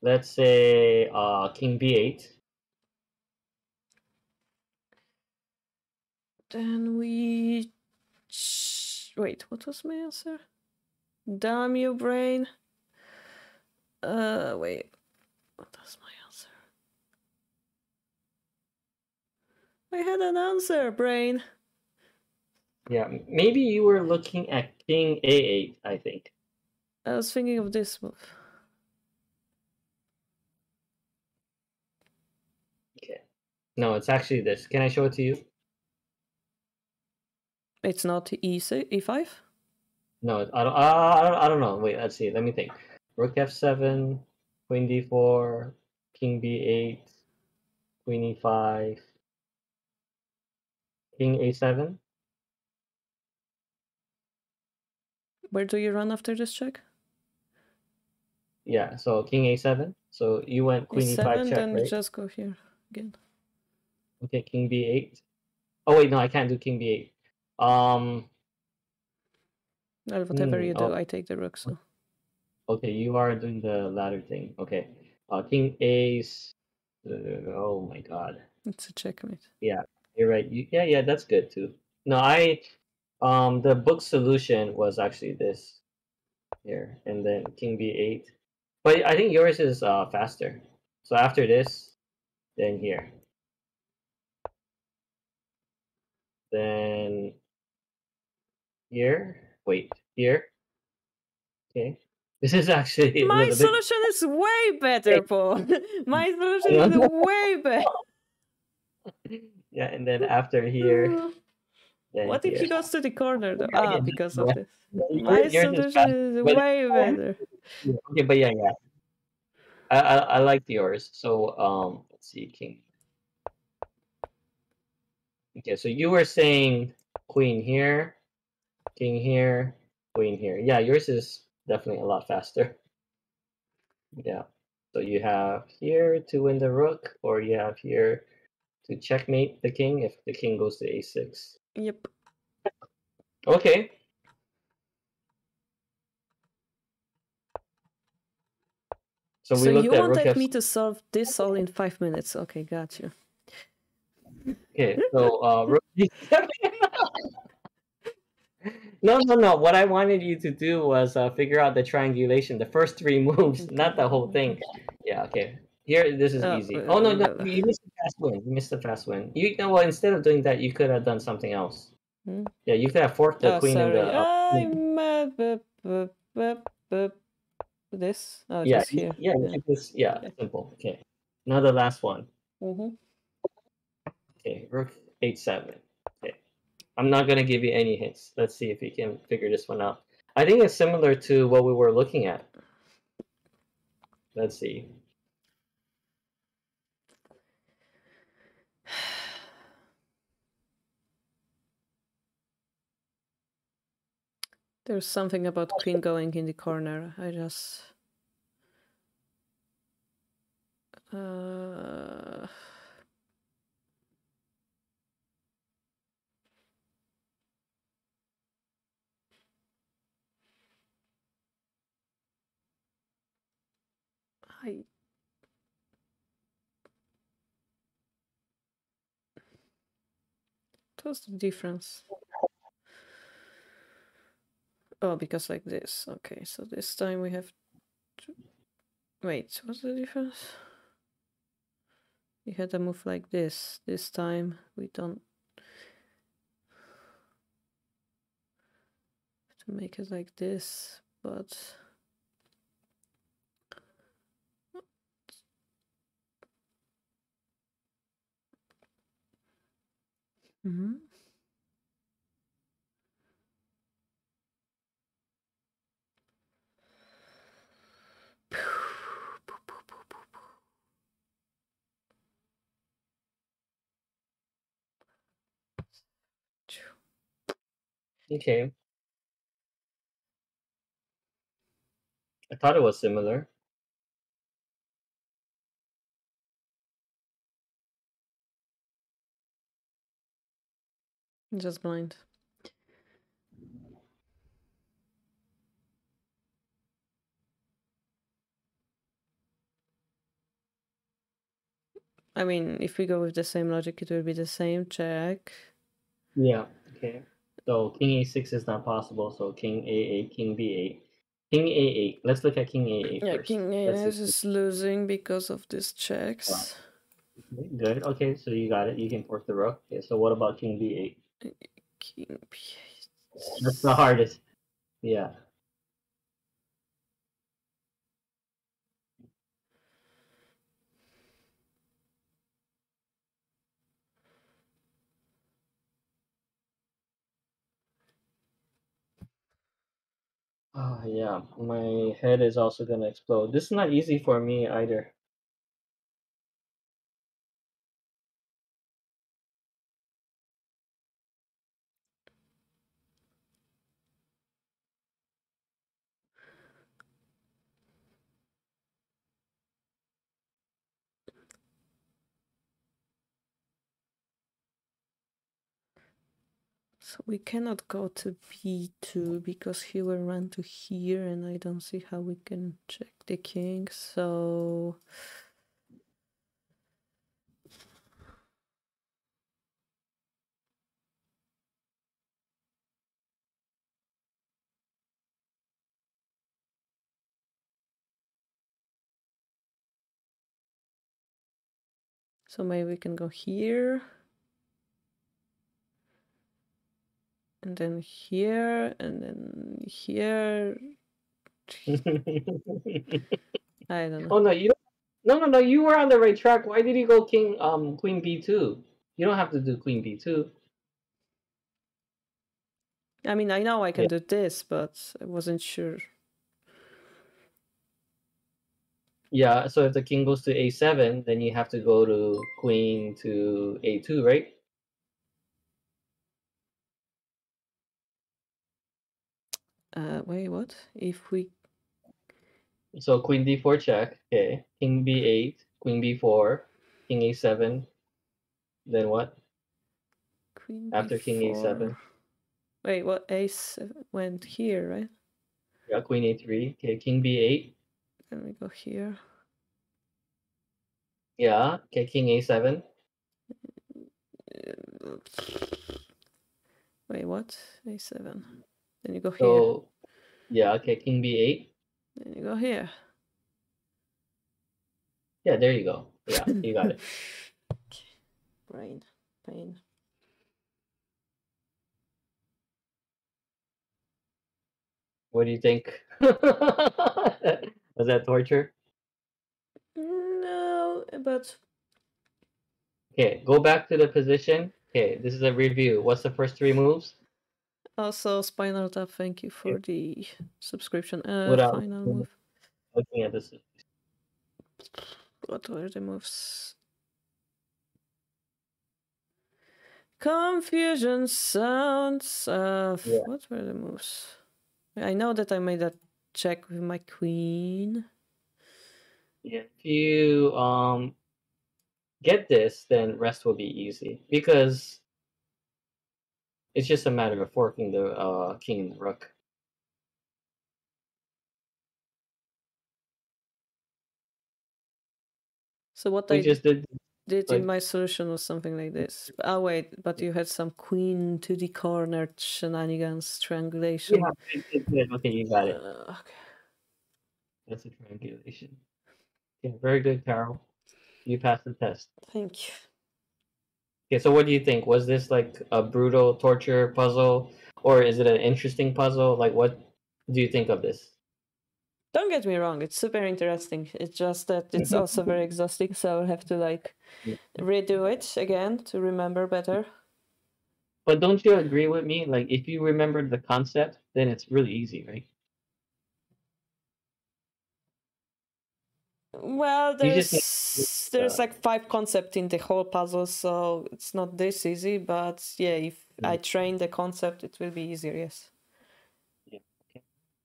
let's say king b8. Then we... Wait, what was my answer? Damn you, brain. Wait. What was my answer? I had an answer, brain. Yeah, maybe you were looking at king a8, I think. I was thinking of this move. Okay. No, it's actually this. Can I show it to you? It's not E6, E5? No, I don't know. Wait, let's see. Let me think. Rook f7, queen d4, king b8, queen e5, king a7. Where do you run after this check? Yeah, so king a7. So you went queen e5 E7, check, then you right? just go here again. Okay, king b8. Oh wait, no, I can't do king b8. Well, whatever you do, Oh, I take the rook, so... okay, you are doing the latter thing. Okay, king ace. Oh my god. It's a checkmate. Yeah, you're right. Yeah, that's good too. No, the book solution was actually this here, and then king b8. But I think yours is faster. So after this, then here. Then here. Wait, here. Okay. This is actually a My little bit. solution is way better, Paul. My solution is way better. Yeah, and then after here, then What if here. he goes to the corner though? Ah, Okay, because of this. My yours is solution fast, is but way better. okay, but yeah, yeah. I like yours. So let's see, king. Okay, so you were saying queen here, king here, queen here. Yeah, yours is definitely a lot faster. Yeah. So you have here to win the rook, or you have here to checkmate the king if the king goes to a6. Yep. Okay. So we So looked you at rook wanted f. me to solve this all in 5 minutes. Okay, got you. Okay, so rook d7. No. What I wanted you to do was figure out the triangulation, the first three moves, not the whole thing. Yeah. Okay. Here, this is easy. Oh no, you missed the fast win. You missed the fast win. You know what? Instead of doing that, you could have done something else. Hmm? Yeah, you could have forked the Oh, queen in sorry. the. This? Oh, Yeah, just here. yeah, Yeah. this, yeah, Okay. simple. Okay. Now the last one. Mm-hmm. Okay, rook h7. Okay. I'm not gonna give you any hints. Let's see if you can figure this one out. I think it's similar to what we were looking at. Let's see. There's something about queen going in the corner. I just... I... What's the difference? Oh, because like this. Okay, so this time we have to... Wait, what's the difference? We had a move like this. This time we don't... To make it like this, but... Mm-hmm. Okay. I thought it was similar. Just blind. I mean, if we go with the same logic, it will be the same. Check. Yeah. Okay. So king a6 is not possible. So king a8, king b8, king a8. Let's look at king a8 Yeah, first. king a8 is losing because of these checks. Good. Okay, so you got it. You can fork the rook. Okay, so what about king b8? King b8. That's the hardest. Yeah. Oh, yeah. My head is also gonna explode. This is not easy for me either. So we cannot go to b2 because he will run to here and I don't see how we can check the king. So So maybe we can go here. And then here, and then here. I don't know. Oh no, you don't. No. You were on the right track. Why did you go Queen B2? You don't have to do Queen B2. I mean, I know I can Yeah. do this, but I wasn't sure. Yeah. So if the king goes to A7, then you have to go to Queen to A2, right? Wait, what? If we So Queen D4 check. Okay. King B8, Queen B4, King A7. Then what? Queen After King B4. A7. Wait, what? Ace went here, right? Yeah, Queen A3. Okay, King B8. Then we go here. Yeah. Okay, King A7. Wait, what? A7. Then you go here. So yeah. Okay, King B8. Then you go here. Yeah, there you go. Yeah, you got it. Brain pain. What do you think? Was that torture? No, but Okay, go back to the position. Okay, this is a review. What's the first three moves? also Spinal Tap. Thank you for the subscription. Without Final move. looking at this. What were the moves? Confusion sounds. What were the moves? I know that I made that check with my queen. If you get this, then rest will be easy because it's just a matter of forking the king and the rook. So what We I just did did like in my solution was something like this. Oh wait, but you had some queen to the corner shenanigans, triangulation. yeah, okay, you got it. Okay. That's a triangulation. Yeah, very good, Carol. You passed the test. Thank you. Okay, so what do you think? Was this like a brutal torture puzzle, or is it an interesting puzzle? Like, what do you think of this? Don't get me wrong, it's super interesting. It's just that it's also very exhausting, so I'll have to like redo it again to remember better. But don't you agree with me? Like, if you remember the concept, then it's really easy, right? Well, You just need there's like 5 concepts in the whole puzzle, so it's not this easy. But yeah, if I train the concept, it will be easier. Yes.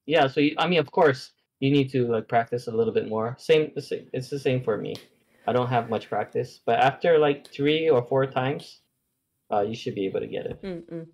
yeah. So I mean, of course, you need to like practice a little bit more. Same. It's the same for me. I don't have much practice, but after like 3 or 4 times, you should be able to get it. Mm-mm.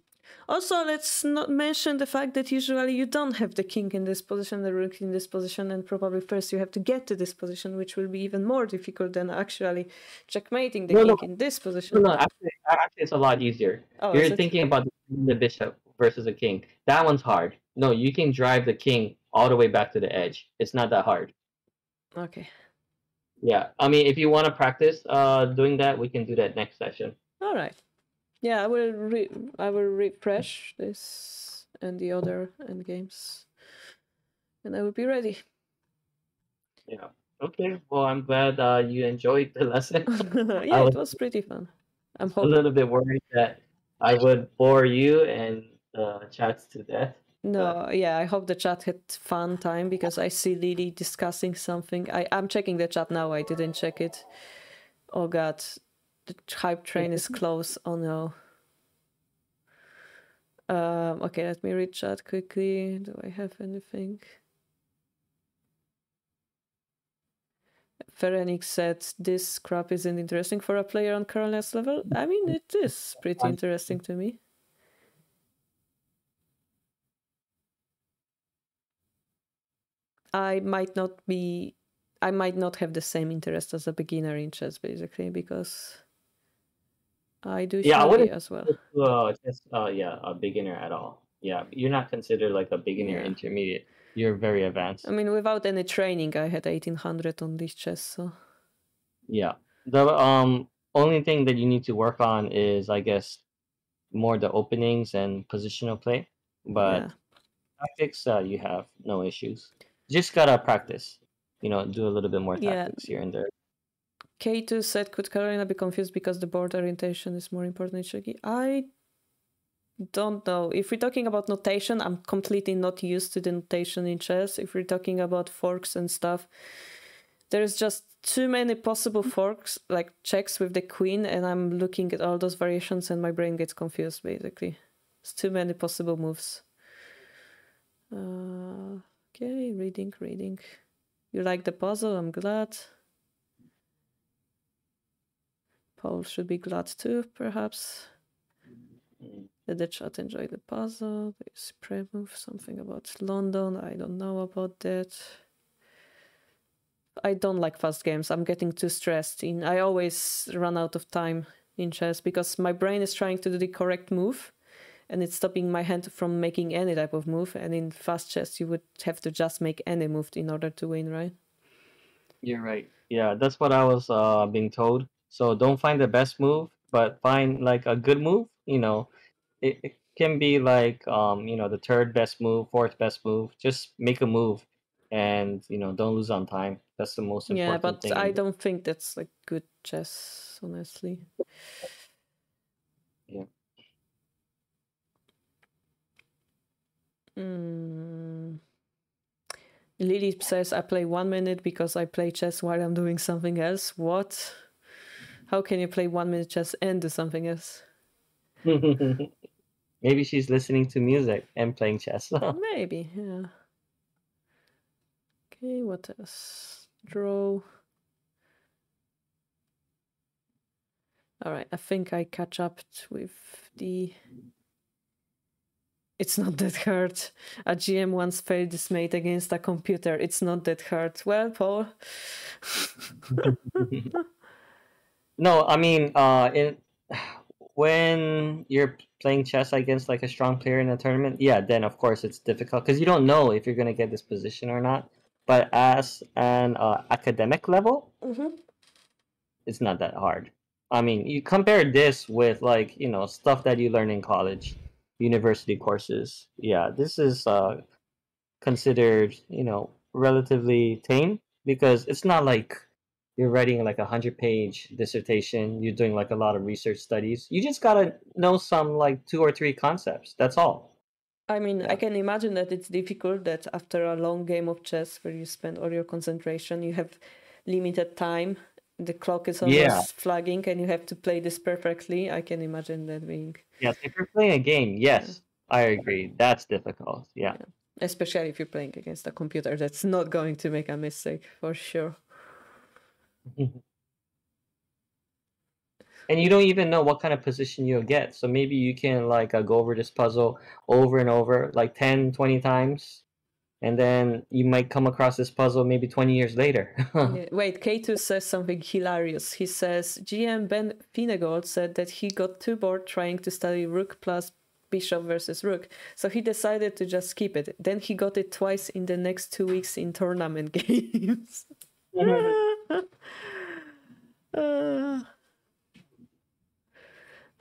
Also, let's not mention the fact that usually you don't have the king in this position, the rook in this position, and probably first you have to get to this position, which will be even more difficult than actually checkmating the king in this position. No, actually, it's a lot easier. Oh, You're is it? thinking about the bishop versus a king. That one's hard. No, you can drive the king all the way back to the edge. It's not that hard. Okay. Yeah, I mean, if you want to practice doing that, we can do that next session. All right. Yeah, I will refresh this and the other end games, and I will be ready. Yeah. Okay. Well, I'm glad you enjoyed the lesson. Yeah, it was pretty fun. I'm a little bit worried that I would bore you and chats to death. No, yeah, I hope the chat had fun time because I see Lily discussing something. I'm checking the chat now. I didn't check it. Oh god, the hype train is close. Oh no. Okay, let me read chat quickly. Do I have anything? Ferenix said this crap isn't interesting for a player on Karolina's level. I mean, it is pretty interesting to me. I might not have the same interest as a beginner in chess, basically, because I do shogi as well. A beginner at all. Yeah, you're not considered like a beginner intermediate. You're very advanced. I mean, without any training, I had 1800 on this chess, so. Yeah. The Only thing that you need to work on is, I guess, more the openings and positional play. Yeah. But tactics, you have no issues. Just gotta practice. Do a little bit more Yeah. tactics here and there. K2 said, could Karolina be confused because the board orientation is more important in Shogi? I don't know. If we're talking about notation, I'm completely not used to the notation in chess. If we're talking about forks and stuff, there's just too many possible forks, like checks with the queen, and I'm looking at all those variations and my brain gets confused, basically. It's too many possible moves. Okay, reading. You like the puzzle? I'm glad. Paul should be glad too, perhaps. Did the chat enjoy the puzzle? There's pre-move, something about London. I don't know about that. I don't like fast games. I'm getting too stressed. I always run out of time in chess because my brain is trying to do the correct move and it's stopping my hand from making any type of move. And in fast chess, you would have to just make any move in order to win, right? You're right. Yeah, that's what I was being told. So don't find the best move, but find like a good move. It can be like the third best move, fourth best move. Just make a move, and don't lose on time. That's the most Yeah, important but thing. I don't think that's like good chess, honestly. Yeah. Lily says, I play 1 minute because I play chess while I'm doing something else. What? How can you play 1 minute chess and do something else? Maybe she's listening to music and playing chess. Maybe, yeah. Okay, what else? Draw. All right, I think I catch up with the... It's not that hard. A GM once failed this mate against a computer. It's not that hard. Well, Paul. No, I mean, when you're playing chess against like a strong player in a tournament, yeah, then of course it's difficult because you don't know if you're gonna get this position or not. But as an academic level, it's not that hard. I mean, you compare this with like stuff that you learn in college, university courses. Yeah, this is considered relatively tame because it's not like you're writing like 100-page dissertation. You're doing like a lot of research studies. You just gotta know some like 2 or 3 concepts. That's all. I mean, Yeah. I can imagine that it's difficult that after a long game of chess where you spend all your concentration, you have limited time, the clock is almost flagging, and you have to play this perfectly. I can imagine that being... Yes, if you're playing a game, yes, I agree. That's difficult. Yeah. Especially if you're playing against a computer that's not going to make a mistake, for sure. And you don't even know what kind of position you'll get. So maybe you can like go over this puzzle over and over like 10, 20 times. And then you might come across this puzzle maybe 20 years later. Yeah. Wait, K2 says something hilarious. He says, GM Ben Finegold said that he got too bored trying to study rook plus bishop versus rook. So he decided to just skip it. Then he got it twice in the next 2 weeks in tournament games.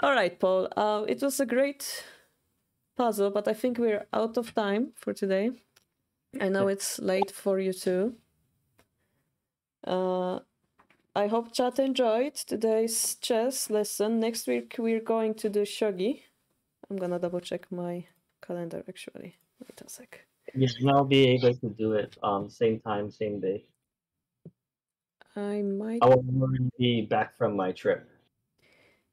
All right, Paul. It was a great puzzle, but I think we're out of time for today. I know it's late for you too. I hope chat enjoyed today's chess lesson. Next week we're going to do shogi. I'm gonna double check my calendar actually. Wait a sec. Yes, and I'll be able to do it same time, same day. I might... I will be back from my trip.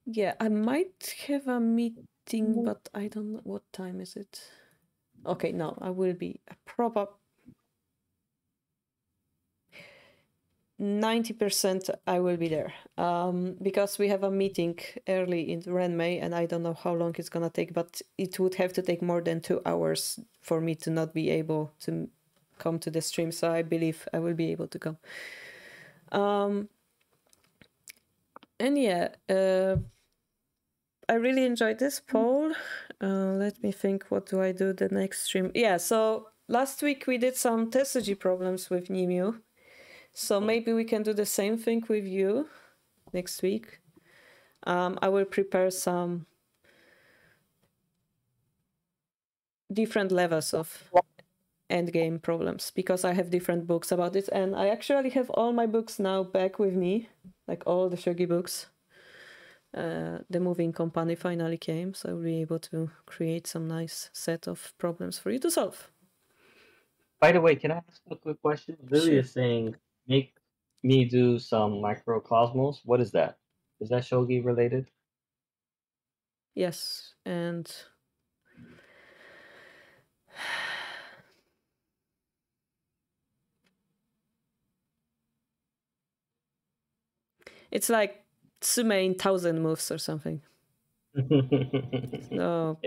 Yeah, I might have a meeting, but I don't know what time is it. Okay, no, I will be probably 90% I will be there because we have a meeting early in Renmei and I don't know how long it's gonna take, but it would have to take more than 2 hours for me to not be able to come to the stream, so I believe I will be able to come. And yeah, I really enjoyed this poll. Let me think, what do I do the next stream? Yeah, so last week we did some TSG problems with Nemu. So maybe we can do the same thing with you next week. I will prepare some different levels of endgame problems because I have different books about it, and I actually have all my books now back with me, like all the Shogi books. The moving company finally came, so I'll be able to create some nice set of problems for you to solve. By the way, can I ask a quick question? Lily Sure. is saying, make me do some microcosmos. What is that? Is that shogi related? Yes, and it's like Sume in 1,000 moves or something. No.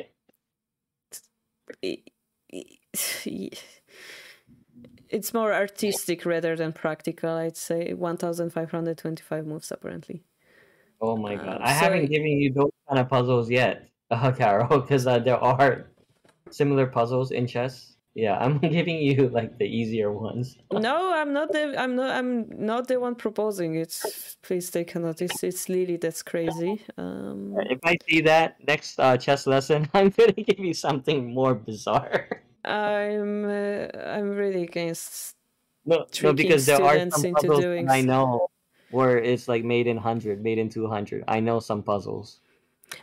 It's more artistic rather than practical. I'd say 1,525 moves apparently. Oh my god. I haven't given you those kind of puzzles yet, Carol, because there are similar puzzles in chess. Yeah, I'm giving you like the easier ones. No, I'm not the one proposing it. Please take a notice. It's Lily that's crazy. If I see that next chess lesson, I'm gonna give you something more bizarre. I'm really against No, tricking because there are students some into puzzles doing. that I know where it's like made in 100, made in 200. I know some puzzles.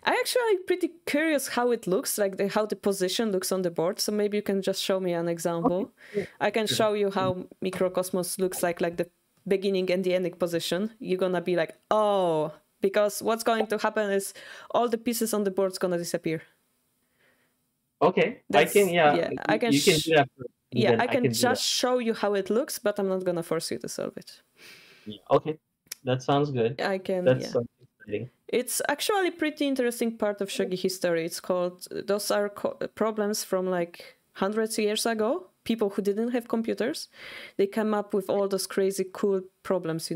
I actually pretty curious how it looks, like how the position looks on the board. So maybe you can just show me an example. Okay. I can show you how microcosmos looks like the beginning and the ending position. You're gonna be like, oh, because what's going to happen is all the pieces on the board's gonna disappear. Okay, That's, I can. yeah, I can. You can do that. Yeah, Then I can do just that. show you how it looks, but I'm not gonna force you to solve it. Yeah, okay, that sounds good. I can. That's Yeah. so exciting. It's actually a pretty interesting part of Shogi history. It's called, those are problems from like hundreds of years ago. People who didn't have computers, they come up with all those crazy cool problems,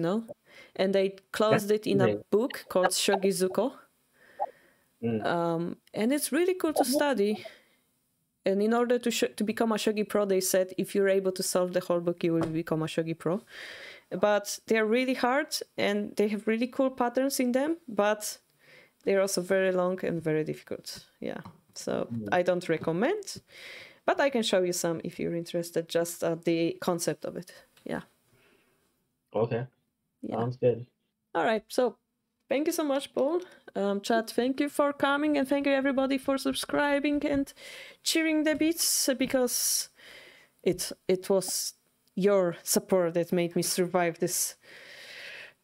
and they closed it in a book called Shogi Zuko. And it's really cool to study. And in order to become a Shogi Pro, they said if you're able to solve the whole book, you will become a Shogi Pro. But they're really hard and they have really cool patterns in them, but they're also very long and very difficult. Yeah, so I don't recommend, but I can show you some if you're interested, just the concept of it. Yeah. Okay. Yeah. Sounds good. All right, so thank you so much, Paul. Chat, thank you for coming, and thank you everybody for subscribing and cheering the beats, because it was your support that made me survive this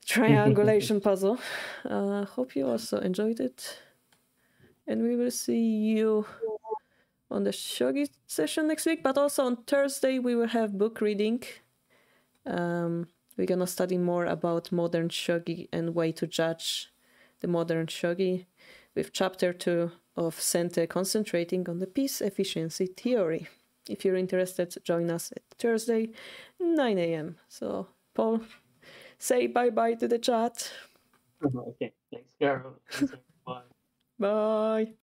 triangulation puzzle. Hope you also enjoyed it, and we will see you on the Shogi session next week, but also on Thursday we will have book reading. We're gonna study more about modern Shogi and way to judge the modern Shogi, with chapter 2 of Sente concentrating on the piece efficiency theory. If you're interested, join us at Thursday, 9 a.m. So, Paul, say bye-bye to the chat. Okay, thanks, Carol. Thanks, everyone. Bye.